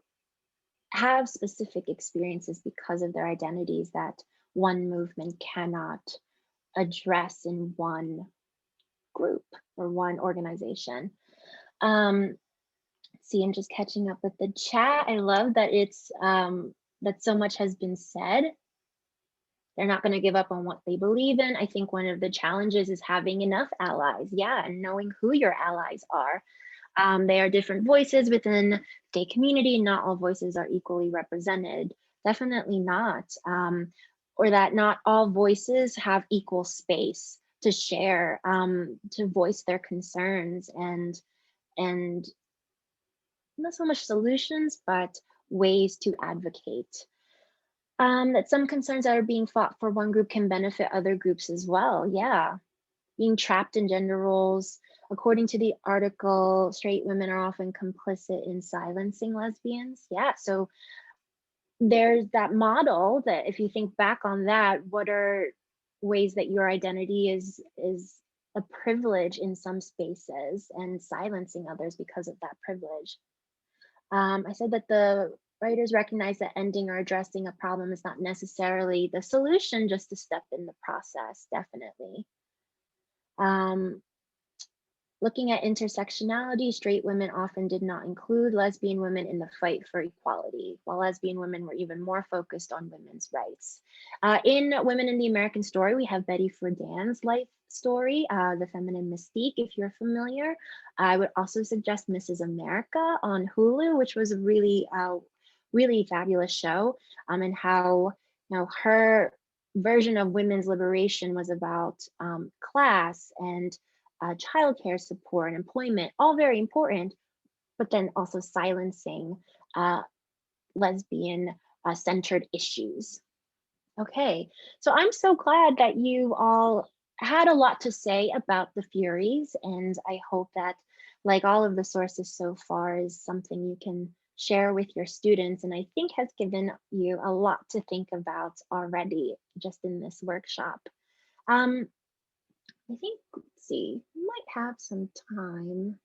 have specific experiences because of their identities that one movement cannot address in one group or one organization. Let's see, I'm just catching up with the chat. I love that it's that so much has been said. They're not going to give up on what they believe in. I think one of the challenges is having enough allies. Yeah, and knowing who your allies are. They are different voices within the community. Not all voices are equally represented. Definitely not. Or that not all voices have equal space to share, to voice their concerns and not so much solutions, but ways to advocate. That some concerns that are being fought for one group can benefit other groups as well. Yeah, being trapped in gender roles. According to the article, straight women are often complicit in silencing lesbians. Yeah, so there's that model that if you think back on that, what are ways that your identity is a privilege in some spaces and silencing others because of that privilege. I said that the writers recognize that ending or addressing a problem is not necessarily the solution, just a step in the process, definitely. Looking at intersectionality, straight women often did not include lesbian women in the fight for equality, while lesbian women were even more focused on women's rights. In Women in the American Story, we have Betty Friedan's life story, The Feminine Mystique, if you're familiar. I would also suggest Mrs. America on Hulu, which was a really, really fabulous show, and how her version of women's liberation was about class and childcare support and employment, all very important, but then also silencing lesbian centered issues. Okay, so I'm so glad that you all had a lot to say about the Furies, and I hope that, like all of the sources so far, is something you can share with your students, and I think has given you a lot to think about already just in this workshop. I think, let's see, we might have some time.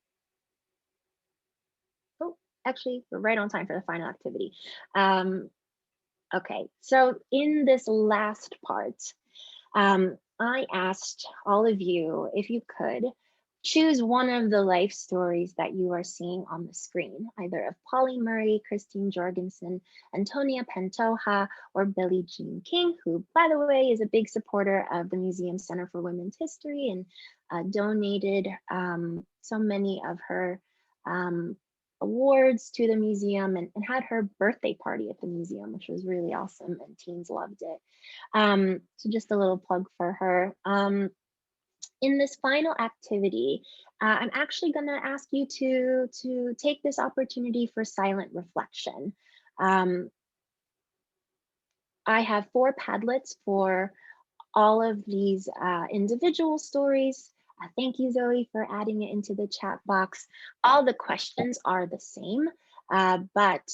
Oh, actually, we're right on time for the final activity. Okay, so in this last part, I asked all of you if you could choose one of the life stories that you are seeing on the screen, either of Polly Murray, Christine Jorgensen, Antonia Pantoja, or Billie Jean King, who, by the way, is a big supporter of the Museum Center for Women's History and donated so many of her awards to the museum and had her birthday party at the museum, which was really awesome, and teens loved it. So just a little plug for her. In this final activity, I'm actually going to ask you to take this opportunity for silent reflection. I have 4 Padlets for all of these individual stories. Thank you, Zoe, for adding it into the chat box. All the questions are the same, but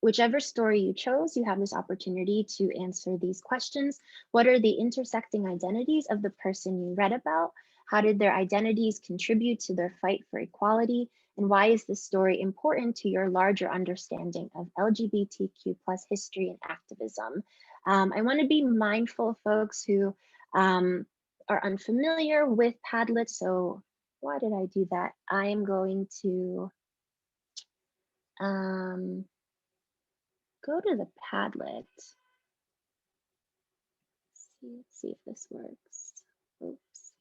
whichever story you chose, you have this opportunity to answer these questions. What are the intersecting identities of the person you read about? How did their identities contribute to their fight for equality? And why is this story important to your larger understanding of LGBTQ+ history and activism? I want to be mindful of folks who are unfamiliar with Padlet. So why did I do that? I am going to go to the Padlet. Let's see if this works. Oops.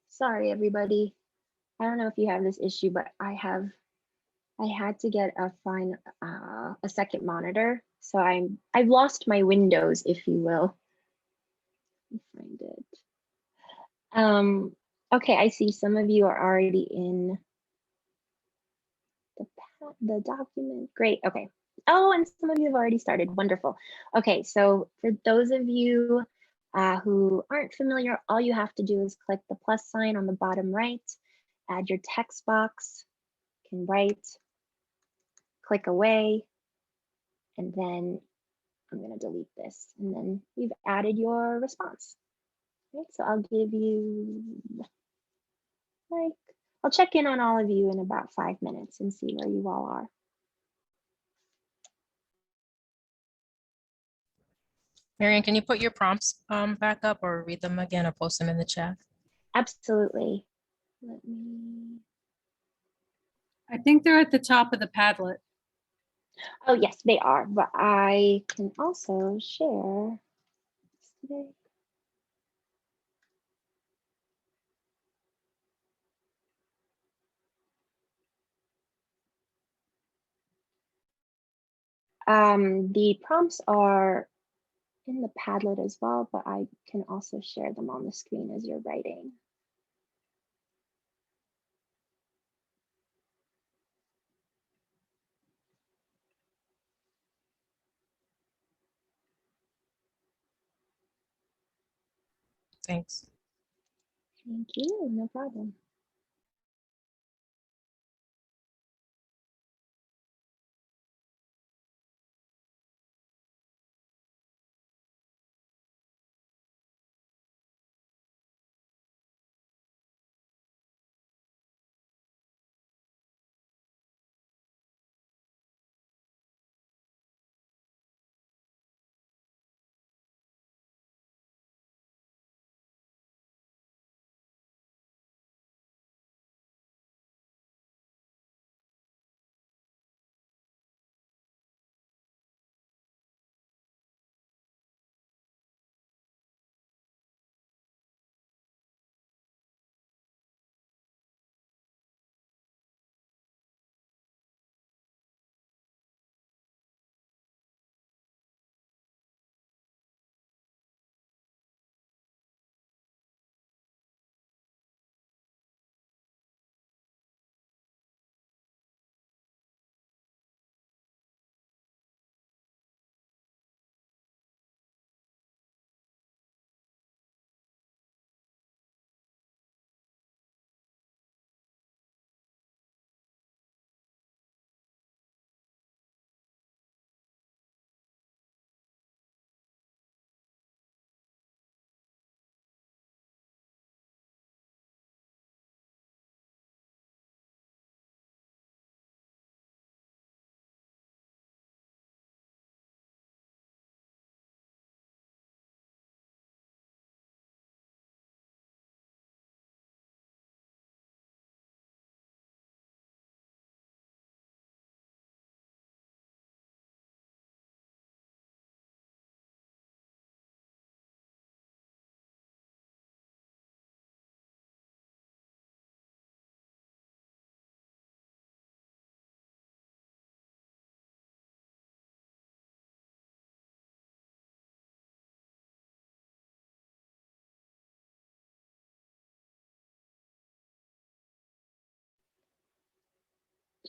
Sorry, everybody. I don't know if you have this issue, but I had to get a second monitor, so I've lost my windows, if you will. Let me find it. Okay, I see some of you are already in the document. Great. Okay. Oh, and some of you have already started. Wonderful. Okay, so for those of you who aren't familiar, all you have to do is click the plus sign on the bottom right, add your text box, you can write, click away, and then I'm going to delete this, and then you've added your response. Okay, so I'll give you like I'll check in on all of you in about 5 minutes and see where you all are. Marianne, can you put your prompts back up or read them again or post them in the chat? Absolutely. Let me. I think they're at the top of the Padlet. Oh, yes, they are, but I can also share today. The prompts are in the Padlet as well, but I can also share them on the screen as you're writing. Thanks. Thank you, no problem.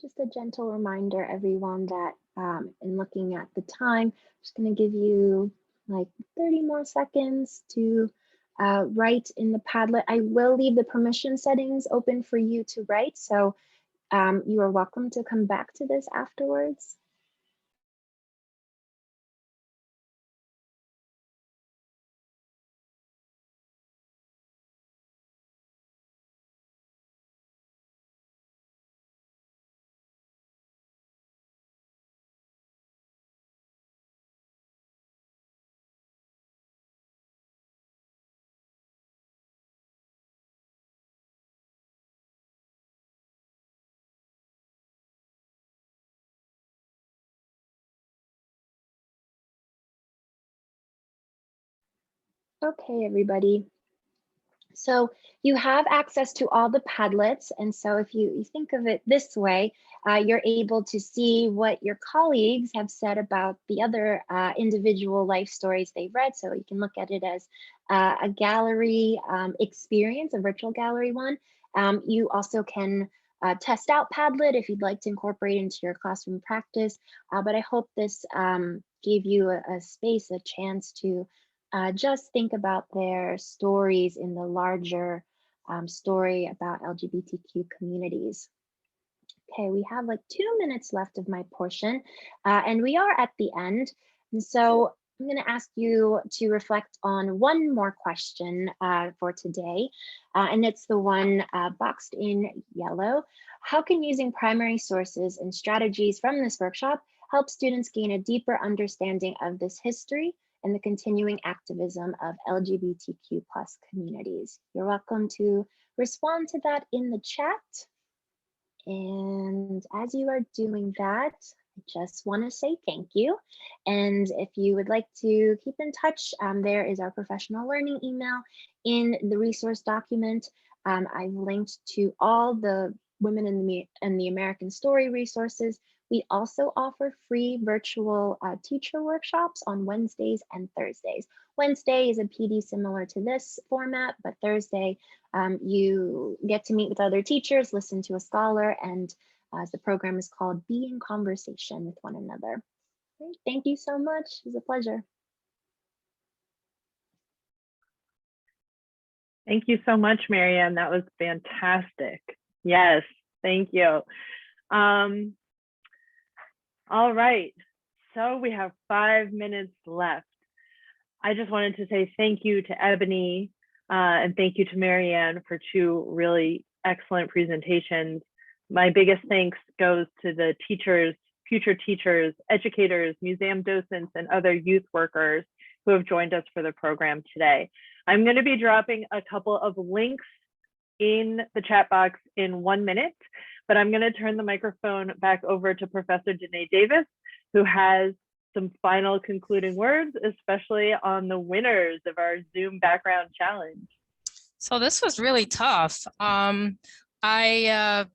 Just a gentle reminder, everyone, that in looking at the time, I'm just going to give you like 30 more seconds to write in the Padlet. I will leave the permission settings open for you to write, so you are welcome to come back to this afterwards. Okay, everybody. So you have access to all the Padlets. And so if you think of it this way, you're able to see what your colleagues have said about the other individual life stories they've read. So you can look at it as a gallery experience, a virtual gallery one. You also can test out Padlet if you'd like to incorporate into your classroom practice. But I hope this gave you a space, a chance to just think about their stories in the larger story about LGBTQ communities. Okay, we have like 2 minutes left of my portion, and we are at the end. And so I'm going to ask you to reflect on one more question for today, and it's the one boxed in yellow. How can using primary sources and strategies from this workshop help students gain a deeper understanding of this history and the continuing activism of LGBTQ+ communities? You're welcome to respond to that in the chat. And as you are doing that, I just want to say thank you. And if you would like to keep in touch, there is our professional learning email in the resource document. I've linked to all the Women in the American Story resources. We also offer free virtual teacher workshops on Wednesdays and Thursdays. Wednesday is a PD similar to this format, but Thursday you get to meet with other teachers, listen to a scholar, and the program is called Be in Conversation with One Another. Great. Thank you so much. It was a pleasure. Thank you so much, Marianne. That was fantastic. Yes, thank you. All right, so we have 5 minutes left. I just wanted to say thank you to Ebony and thank you to Marianne for 2 really excellent presentations. My biggest thanks goes to the teachers, future teachers, educators, museum docents, and other youth workers who have joined us for the program today. I'm going to be dropping a couple of links in the chat box in 1 minute, but I'm going to turn the microphone back over to Professor Danae Davis, who has some final concluding words, especially on the winners of our Zoom background challenge. So this was really tough. I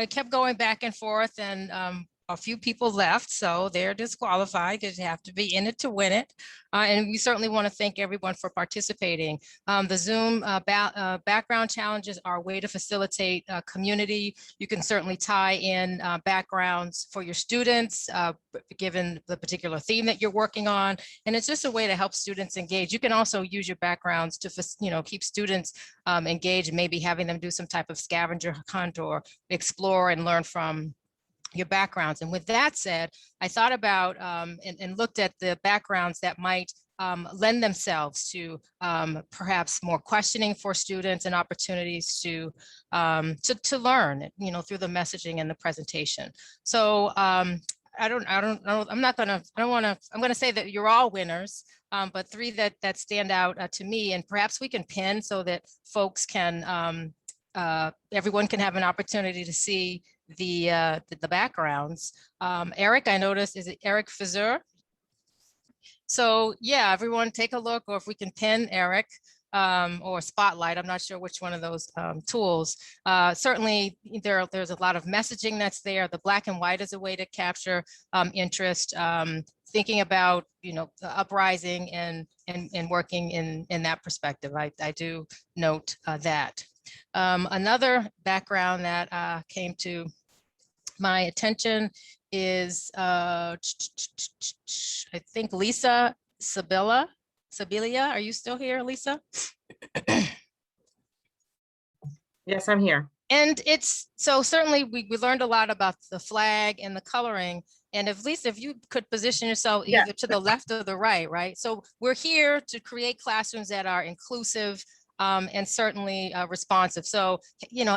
kept going back and forth, and a few people left, so they're disqualified because you have to be in it to win it. And we certainly want to thank everyone for participating. The Zoom background challenges are a way to facilitate community. You can certainly tie in backgrounds for your students, given the particular theme that you're working on. And it's just a way to help students engage. You can also use your backgrounds to keep students engaged, maybe having them do some type of scavenger hunt or explore and learn from your backgrounds. And with that said, I thought about and looked at the backgrounds that might lend themselves to perhaps more questioning for students and opportunities to learn, through the messaging and the presentation. So I'm going to say that you're all winners, but 3 that stand out to me, and perhaps we can pin so that folks can, everyone can have an opportunity to see the backgrounds. Eric, I noticed, is it Eric Fazur? So yeah, everyone take a look, or if we can pin Eric or spotlight, I'm not sure which one of those tools. Certainly there's a lot of messaging that's there. The black and white is a way to capture interest, thinking about, the uprising and working in that perspective. I do note that. Another background that came to my attention is, I think Lisa Sibilia. Are you still here, Lisa? Yes, I'm here. And so certainly we learned a lot about the flag and the coloring. And Lisa, if you could position yourself either to the left or the right? So we're here to create classrooms that are inclusive, and certainly responsive. So,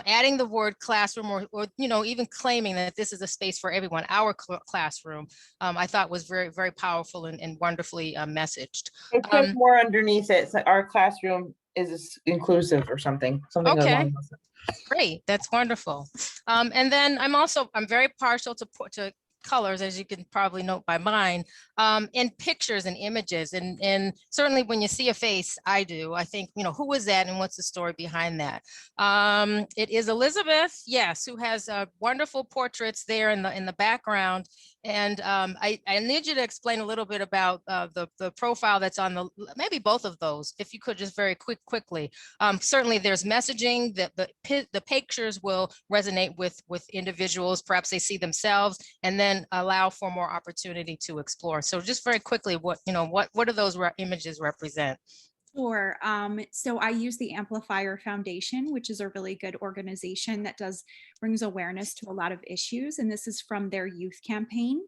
adding the word classroom or even claiming that this is a space for everyone, our classroom, I thought was very, very powerful and wonderfully messaged. It says more underneath it. It's like our classroom is inclusive or something Okay. along those lines. Great, that's wonderful. And then I'm very partial to colors, as you can probably note by mine, and pictures and images. And certainly when you see a face, I think, who is that and what's the story behind that? It is Elizabeth, yes, who has wonderful portraits there in the background. And I need you to explain a little bit about the profile that's on maybe both of those, if you could just very quickly. Certainly there's messaging that the pictures will resonate with individuals, perhaps they see themselves, and then allow for more opportunity to explore. So just very quickly, what do those images represent? Sure. So I use the Amplifier Foundation, which is a really good organization that brings awareness to a lot of issues. And this is from their youth campaign.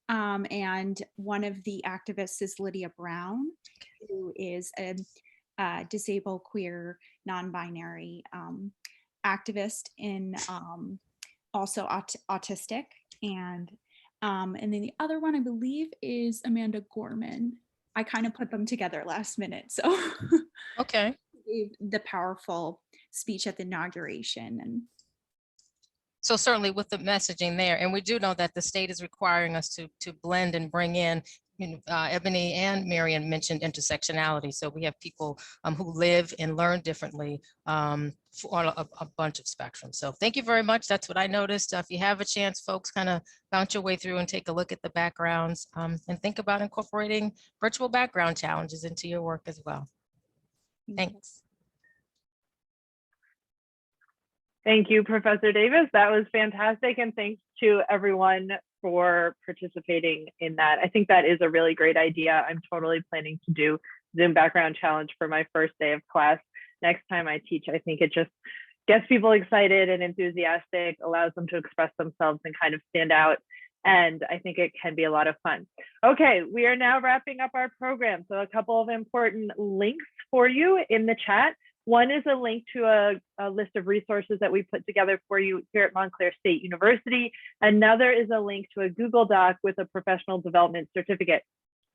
And one of the activists is Lydia Brown, who is a disabled, queer, non-binary activist in also autistic. And then the other one I believe is Amanda Gorman. I kind of put them together last minute. So Okay. the powerful speech at the inauguration. And so certainly with the messaging there, and we do know that the state is requiring us to blend and bring in, Ebony and Marion mentioned intersectionality. So we have people who live and learn differently on a bunch of spectrums. So thank you very much. That's what I noticed. If you have a chance, folks, kind of bounce your way through and take a look at the backgrounds and think about incorporating virtual background challenges into your work as well. Thanks. Thank you, Professor Davis. That was fantastic. And thanks to everyone for participating in that. I think that is a really great idea. I'm totally planning to do Zoom background challenge for my first day of class next time I teach. I think it just gets people excited and enthusiastic, allows them to express themselves and kind of stand out. And I think it can be a lot of fun. Okay, we are now wrapping up our program. So a couple of important links for you in the chat. One is a link to a list of resources that we put together for you here at Montclair State University. Another is a link to a Google Doc with a professional development certificate.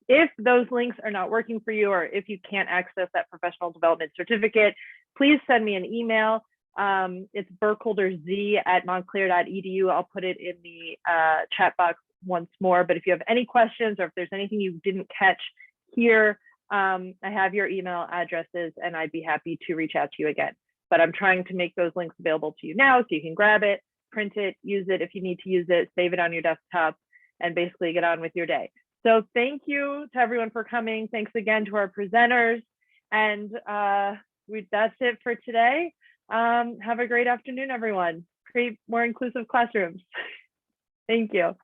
If those links are not working for you, or if you can't access that professional development certificate, please send me an email. It's burkholderz@montclair.edu. I'll put it in the chat box once more. But if you have any questions, or if there's anything you didn't catch here, I have your email addresses and I'd be happy to reach out to you again. But I'm trying to make those links available to you now so you can grab it, print it, use it if you need to use it, save it on your desktop, and basically get on with your day. So thank you to everyone for coming. Thanks again to our presenters. And that's it for today. Have a great afternoon, everyone. Create more inclusive classrooms. Thank you.